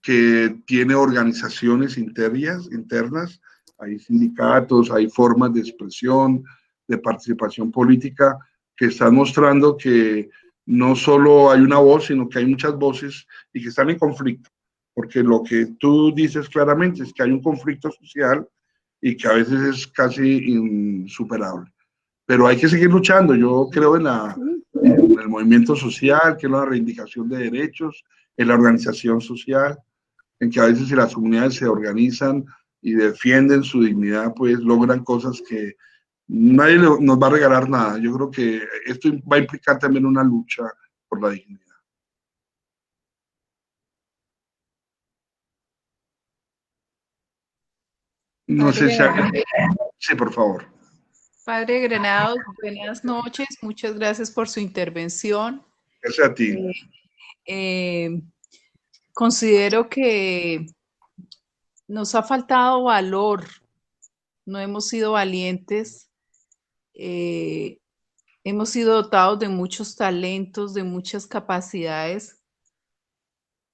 que tiene organizaciones internas, hay sindicatos, hay formas de expresión, de participación política, que están mostrando que no solo hay una voz, sino que hay muchas voces y que están en conflicto, porque lo que tú dices claramente es que hay un conflicto social y que a veces es casi insuperable. Pero hay que seguir luchando. Yo creo en el movimiento social, que es la reivindicación de derechos, en la organización social, en que a veces si las comunidades se organizan y defienden su dignidad, pues logran cosas que nadie nos va a regalar nada. Yo creo que esto va a implicar también una lucha por la dignidad. No sé si... Sí, por favor. Padre Granados, buenas noches. Muchas gracias por su intervención. Gracias a ti. Considero que nos ha faltado valor, no hemos sido valientes, hemos sido dotados de muchos talentos, de muchas capacidades,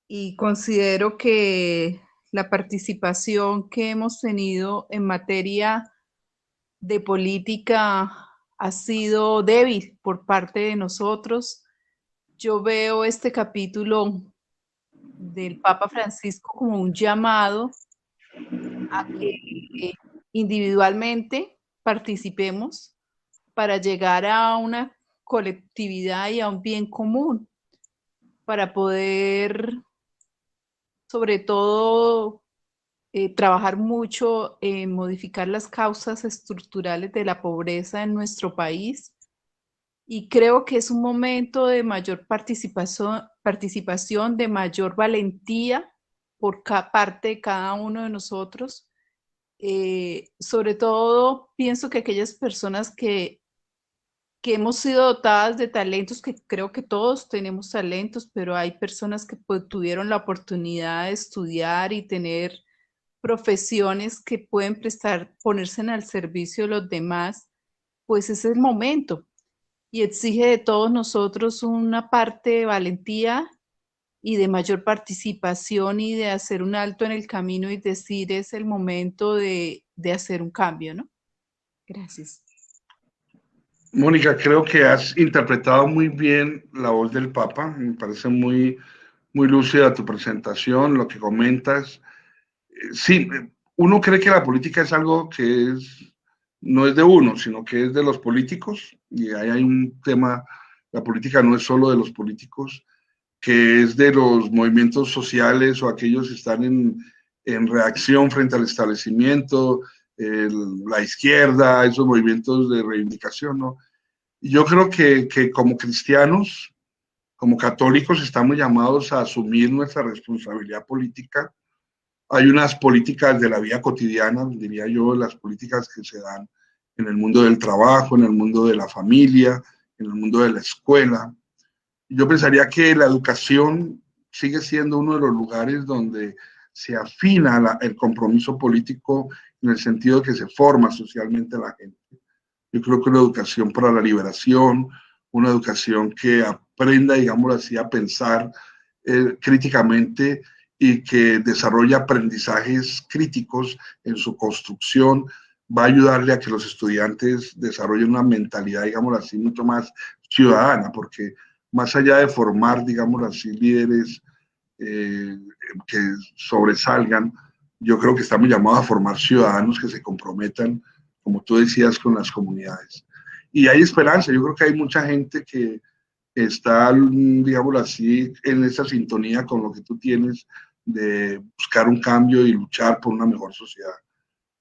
y considero que la participación que hemos tenido en materia de política ha sido débil por parte de nosotros. Yo veo este capítulo del Papa Francisco como un llamado a que individualmente participemos para llegar a una colectividad y a un bien común, para poder, sobre todo, trabajar mucho en modificar las causas estructurales de la pobreza en nuestro país. Y creo que es un momento de mayor participación, de mayor valentía por parte de cada uno de nosotros. Sobre todo, pienso que aquellas personas que que hemos sido dotadas de talentos, que creo que todos tenemos talentos, pero hay personas que pues, tuvieron la oportunidad de estudiar y tener profesiones que pueden ponerse al servicio de los demás, pues ese es el momento y exige de todos nosotros una parte de valentía y de mayor participación y de hacer un alto en el camino y decir es el momento de hacer un cambio, ¿no? Gracias. Mónica, creo que has interpretado muy bien la voz del Papa. Me parece muy, muy lúcida tu presentación, lo que comentas. Sí, uno cree que la política es algo que no es de uno, sino que es de los políticos. Y ahí hay un tema, la política no es solo de los políticos, que es de los movimientos sociales o aquellos que están en reacción frente al establecimiento, la izquierda, esos movimientos de reivindicación, ¿no? Y yo creo que como cristianos, como católicos, estamos llamados a asumir nuestra responsabilidad política. Hay unas políticas de la vida cotidiana, diría yo, las políticas que se dan en el mundo del trabajo, en el mundo de la familia, en el mundo de la escuela. Yo pensaría que la educación sigue siendo uno de los lugares donde se afina el compromiso político en el sentido de que se forma socialmente a la gente. Yo creo que una educación para la liberación, una educación que aprenda, digamos así, a pensar críticamente y que desarrolle aprendizajes críticos en su construcción, va a ayudarle a que los estudiantes desarrollen una mentalidad, digamos así, mucho más ciudadana, porque más allá de formar, digamos así, líderes que sobresalgan, yo creo que estamos llamados a formar ciudadanos que se comprometan, como tú decías, con las comunidades. Y hay esperanza, yo creo que hay mucha gente que está, digamos así, en esa sintonía con lo que tú tienes de buscar un cambio y luchar por una mejor sociedad.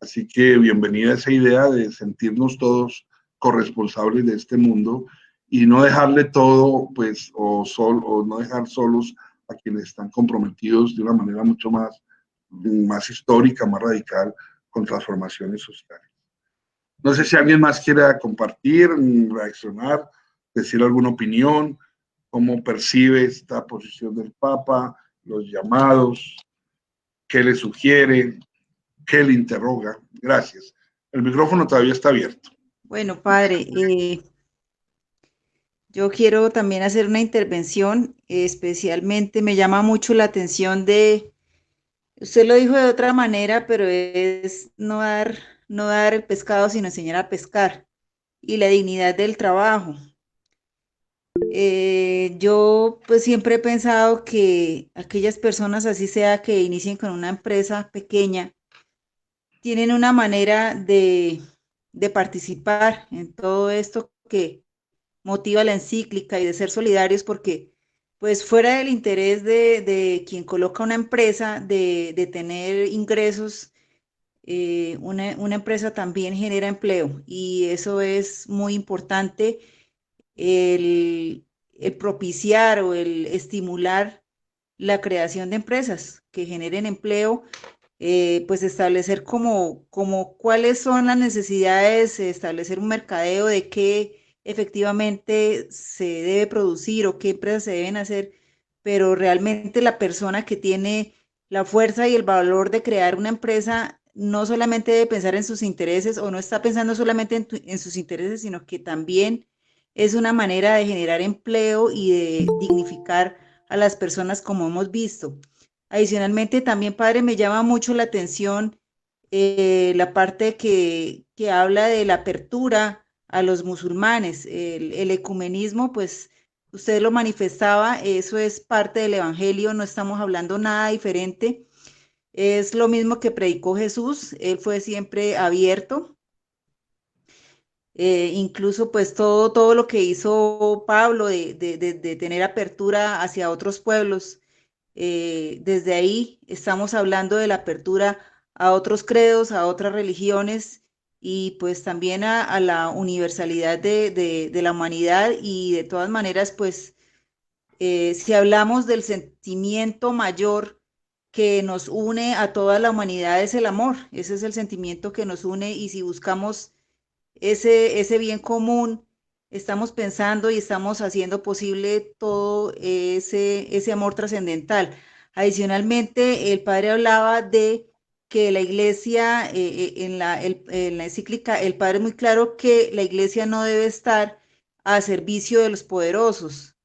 Así que bienvenida a esa idea de sentirnos todos corresponsables de este mundo y no dejarle todo, pues, o no dejar solos a quienes están comprometidos de una manera mucho más histórica, más radical, con transformaciones sociales. No sé si alguien más quiera compartir, reaccionar, decir alguna opinión, cómo percibe esta posición del Papa, los llamados, qué le sugiere, qué le interroga. Gracias. El micrófono todavía está abierto. Bueno, padre, yo quiero también hacer una intervención, especialmente me llama mucho la atención usted lo dijo de otra manera, pero es no dar el pescado, sino enseñar a pescar y la dignidad del trabajo. Yo pues siempre he pensado que aquellas personas, así sea que inicien con una empresa pequeña, tienen una manera de participar en todo esto que motiva la encíclica y de ser solidarios porque pues fuera del interés de quien coloca una empresa, de tener ingresos, una empresa también genera empleo y eso es muy importante, el propiciar o el estimular la creación de empresas que generen empleo, pues establecer como cuáles son las necesidades, establecer un mercadeo de qué efectivamente se debe producir o qué empresas se deben hacer, pero realmente la persona que tiene la fuerza y el valor de crear una empresa no solamente debe pensar en sus intereses o no está pensando solamente en sus intereses, sino que también es una manera de generar empleo y de dignificar a las personas como hemos visto. Adicionalmente, también, padre, me llama mucho la atención la parte que habla de la apertura a los musulmanes, el ecumenismo, pues usted lo manifestaba, eso es parte del evangelio, no estamos hablando nada diferente, es lo mismo que predicó Jesús, él fue siempre abierto, incluso pues todo lo que hizo Pablo de tener apertura hacia otros pueblos, desde ahí estamos hablando de la apertura a otros credos, a otras religiones y pues también a la universalidad de la humanidad y de todas maneras pues si hablamos del sentimiento mayor que nos une a toda la humanidad es el amor, ese es el sentimiento que nos une y si buscamos ese bien común estamos pensando y estamos haciendo posible todo ese amor trascendental. Adicionalmente, el padre hablaba de que la iglesia, en la encíclica, el padre es muy claro que la iglesia no debe estar a servicio de los poderosos.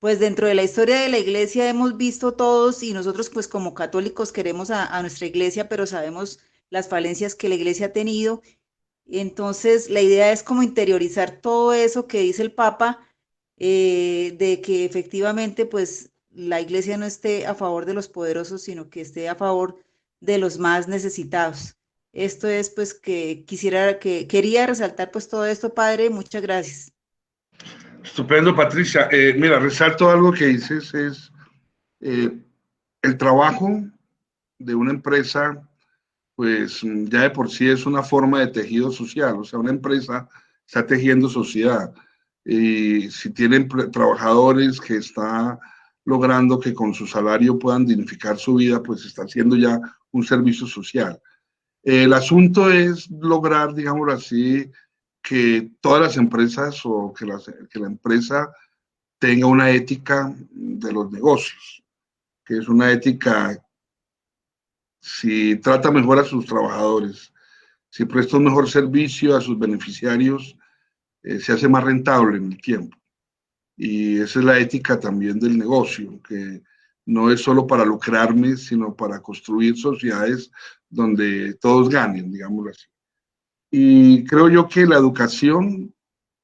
Pues dentro de la historia de la iglesia hemos visto todos y nosotros pues como católicos queremos a nuestra iglesia, pero sabemos las falencias que la iglesia ha tenido. Entonces la idea es como interiorizar todo eso que dice el Papa, de que efectivamente pues la iglesia no esté a favor de los poderosos, sino que esté a favor de los más necesitados. Esto es pues que quería resaltar pues todo esto, padre. Muchas gracias. Estupendo, Patricia. Mira, resalto algo que dices, es el trabajo de una empresa, pues ya de por sí es una forma de tejido social, o sea, una empresa está tejiendo sociedad. Y si tienen trabajadores que está logrando que con su salario puedan dignificar su vida, pues está haciendo ya un servicio social. El asunto es lograr, digámoslo así, que todas las empresas o que la empresa tenga una ética de los negocios, que es una ética, si trata mejor a sus trabajadores, si presta un mejor servicio a sus beneficiarios, se hace más rentable en el tiempo. Y esa es la ética también del negocio, que no es solo para lucrarme, sino para construir sociedades donde todos ganen, digámoslo así. Y creo yo que la educación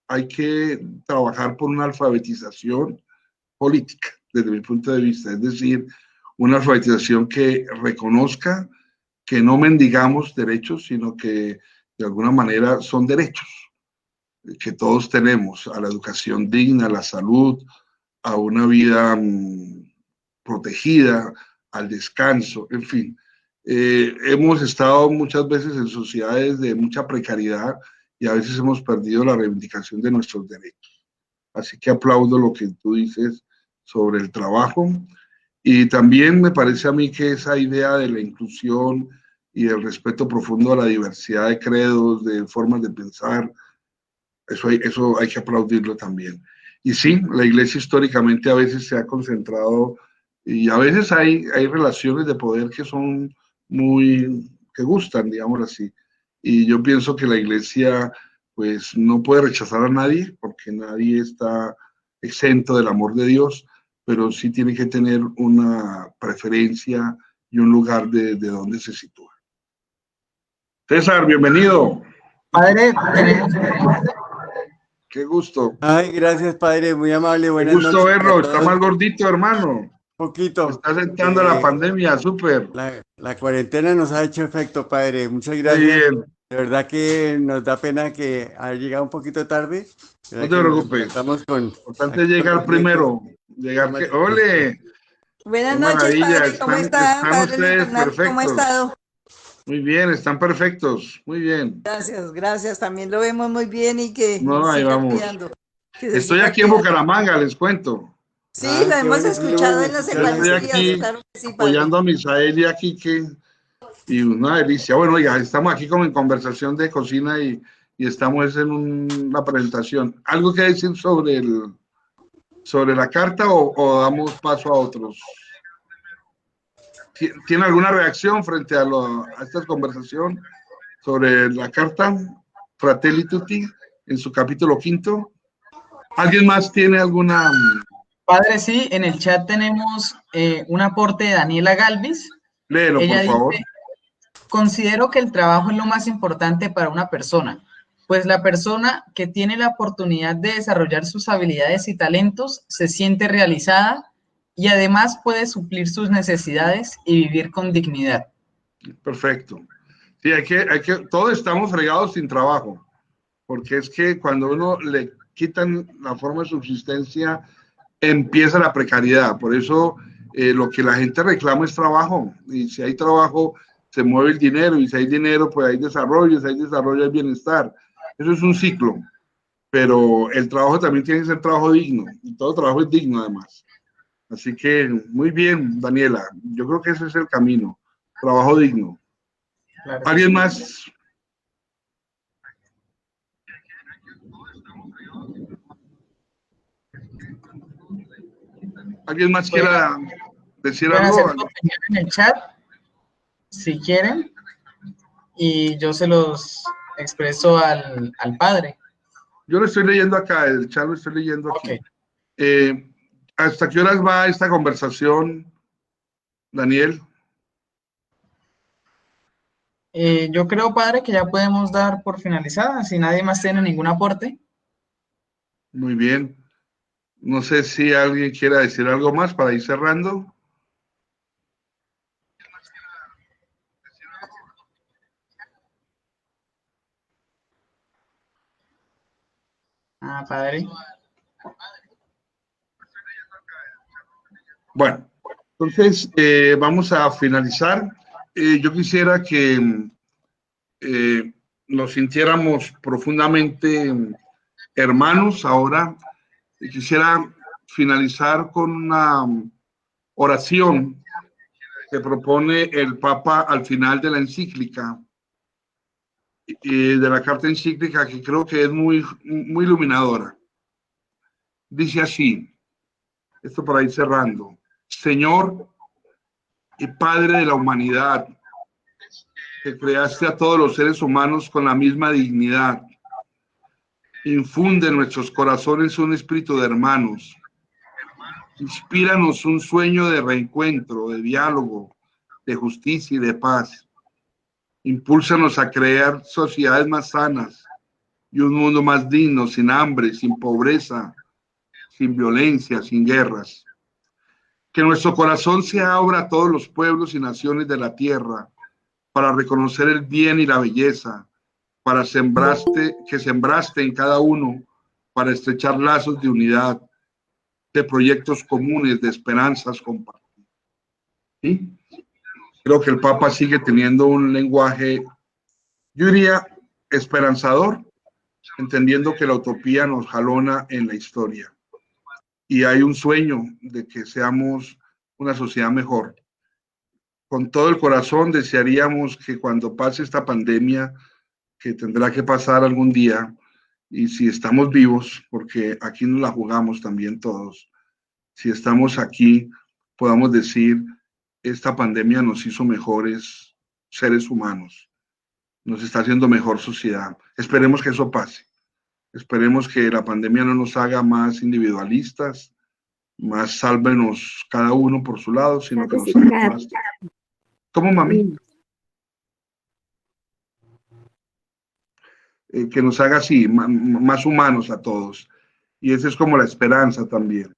hay que trabajar por una alfabetización política, desde mi punto de vista, es decir, una alfabetización que reconozca que no mendigamos derechos, sino que de alguna manera son derechos que todos tenemos, a la educación digna, a la salud, a una vida protegida, al descanso, en fin. Hemos estado muchas veces en sociedades de mucha precariedad y a veces hemos perdido la reivindicación de nuestros derechos. Así que aplaudo lo que tú dices sobre el trabajo y también me parece a mí que esa idea de la inclusión y el respeto profundo a la diversidad de credos, de formas de pensar, eso hay que aplaudirlo también. Y sí, la iglesia históricamente a veces se ha concentrado y a veces hay relaciones de poder que son que gustan, digamos así. Y yo pienso que la iglesia pues no puede rechazar a nadie porque nadie está exento del amor de Dios, pero sí tiene que tener una preferencia y un lugar de donde se sitúa. César, bienvenido. Padre, Qué gusto. ay, gracias, padre, muy amable, buenas Qué gusto noches. verlo, está más gordito, hermano. Poquito. Está sentando la pandemia, súper. La cuarentena nos ha hecho efecto, padre. Muchas Muy gracias. bien, De verdad que nos da pena que haya llegado un poquito tarde. no te preocupes. Estamos con... Lo importante es llegar primero. Llegar que... ¡Ole! Buenas ¡Qué noches, maravilla! padre. ¿Cómo está? Están Padre ustedes Fernando, ¿cómo ha perfectos. estado? Muy bien, están perfectos. Muy bien. Gracias, gracias. También lo vemos muy bien y que No, ahí siga vamos. cuidando. Que se Estoy siga aquí en cuidando. Bucaramanga, les cuento. Sí, Ah, lo qué hemos bueno, escuchado en las muchas Yo estoy gracias. aquí Eucaristías, claro que sí, padre. apoyando a Misael y a Quique. Y una delicia. Bueno, oiga, estamos aquí como en conversación de cocina y estamos en una presentación. ¿Algo que decir sobre la carta o damos paso a otros? ¿Tiene alguna reacción frente a esta conversación sobre la carta Fratelli Tutti en su capítulo 5? ¿Alguien más tiene alguna? Padre, sí, en el chat tenemos un aporte de Daniela Galvis. Léelo, Ella por dice: favor. considero que el trabajo es lo más importante para una persona, pues la persona que tiene la oportunidad de desarrollar sus habilidades y talentos se siente realizada y además puede suplir sus necesidades y vivir con dignidad. Perfecto. Sí, todos estamos fregados sin trabajo, porque es que cuando uno le quitan la forma de subsistencia, empieza la precariedad. Por eso lo que la gente reclama es trabajo, y si hay trabajo, se mueve el dinero, y si hay dinero, pues hay desarrollo, si hay desarrollo, hay bienestar. Eso es un ciclo, pero el trabajo también tiene que ser trabajo digno, y todo trabajo es digno además. Así que muy bien, Daniela, yo creo que ese es el camino, trabajo digno. Claro. ¿Alguien más? ¿Alguien más quiera decir Pueden hacer algo? su opinión en el chat, si quieren, y yo se los expreso al padre. Yo lo estoy leyendo acá, el chat lo estoy leyendo aquí. Ok. ¿Hasta qué horas va esta conversación, Daniel? Yo creo, padre, que ya podemos dar por finalizada, si nadie más tiene ningún aporte. Muy bien. No sé si alguien quiera decir algo más para ir cerrando. Padre. Bueno, entonces vamos a finalizar. Yo quisiera que nos sintiéramos profundamente hermanos ahora. Y quisiera finalizar con una oración que propone el Papa al final de la encíclica, de la carta encíclica, que creo que es muy iluminadora. Dice así, esto para ir cerrando: Señor y Padre de la humanidad, que creaste a todos los seres humanos con la misma dignidad, infunde en nuestros corazones un espíritu de hermanos. Inspíranos un sueño de reencuentro, de diálogo, de justicia y de paz. Impúlsanos a crear sociedades más sanas y un mundo más digno, sin hambre, sin pobreza, sin violencia, sin guerras. Que nuestro corazón se abra a todos los pueblos y naciones de la tierra para reconocer el bien y la belleza, que sembraste en cada uno, para estrechar lazos de unidad, de proyectos comunes, de esperanzas compartidas. ¿Sí? Creo que el Papa sigue teniendo un lenguaje, yo diría, esperanzador, entendiendo que la utopía nos jalona en la historia. Y hay un sueño de que seamos una sociedad mejor. Con todo el corazón desearíamos que cuando pase esta pandemia, que tendrá que pasar algún día, y si estamos vivos, porque aquí nos la jugamos también todos, si estamos aquí, podamos decir, esta pandemia nos hizo mejores seres humanos, nos está haciendo mejor sociedad. Esperemos que eso pase. Esperemos que la pandemia no nos haga más individualistas, más sálvenos cada uno por su lado, sino que nos haga más. ¿Cómo, mami? Que nos haga así, más humanos a todos. Y esa es como la esperanza también.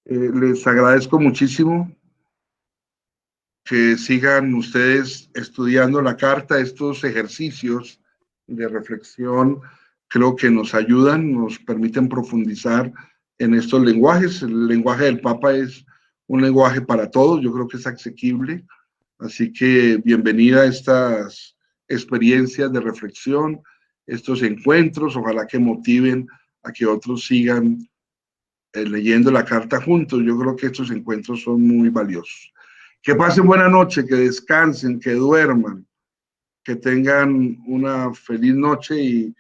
Les agradezco muchísimo que sigan ustedes estudiando la carta. Estos ejercicios de reflexión creo que nos ayudan, nos permiten profundizar en estos lenguajes. El lenguaje del Papa es un lenguaje para todos, yo creo que es asequible. Así que bienvenida a estas experiencias de reflexión, estos encuentros, ojalá que motiven a que otros sigan leyendo la carta juntos. Yo creo que estos encuentros son muy valiosos. Que pasen buena noche, que descansen, que duerman, que tengan una feliz noche y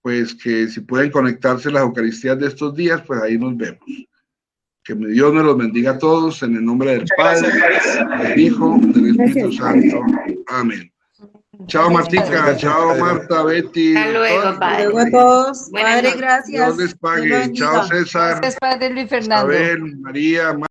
pues que si pueden conectarse a las Eucaristías de estos días, pues ahí nos vemos. Que Dios me los bendiga a todos en el nombre del Padre, del Hijo, del Espíritu Santo. Amén. Chao, Martica. Chao, Marta, Betty. Hasta luego, padre. Hasta luego a todos. Buenas Padre, noches. gracias. Dios les pague. Chao, César. Gracias, padre Luis Fernando. Isabel, María.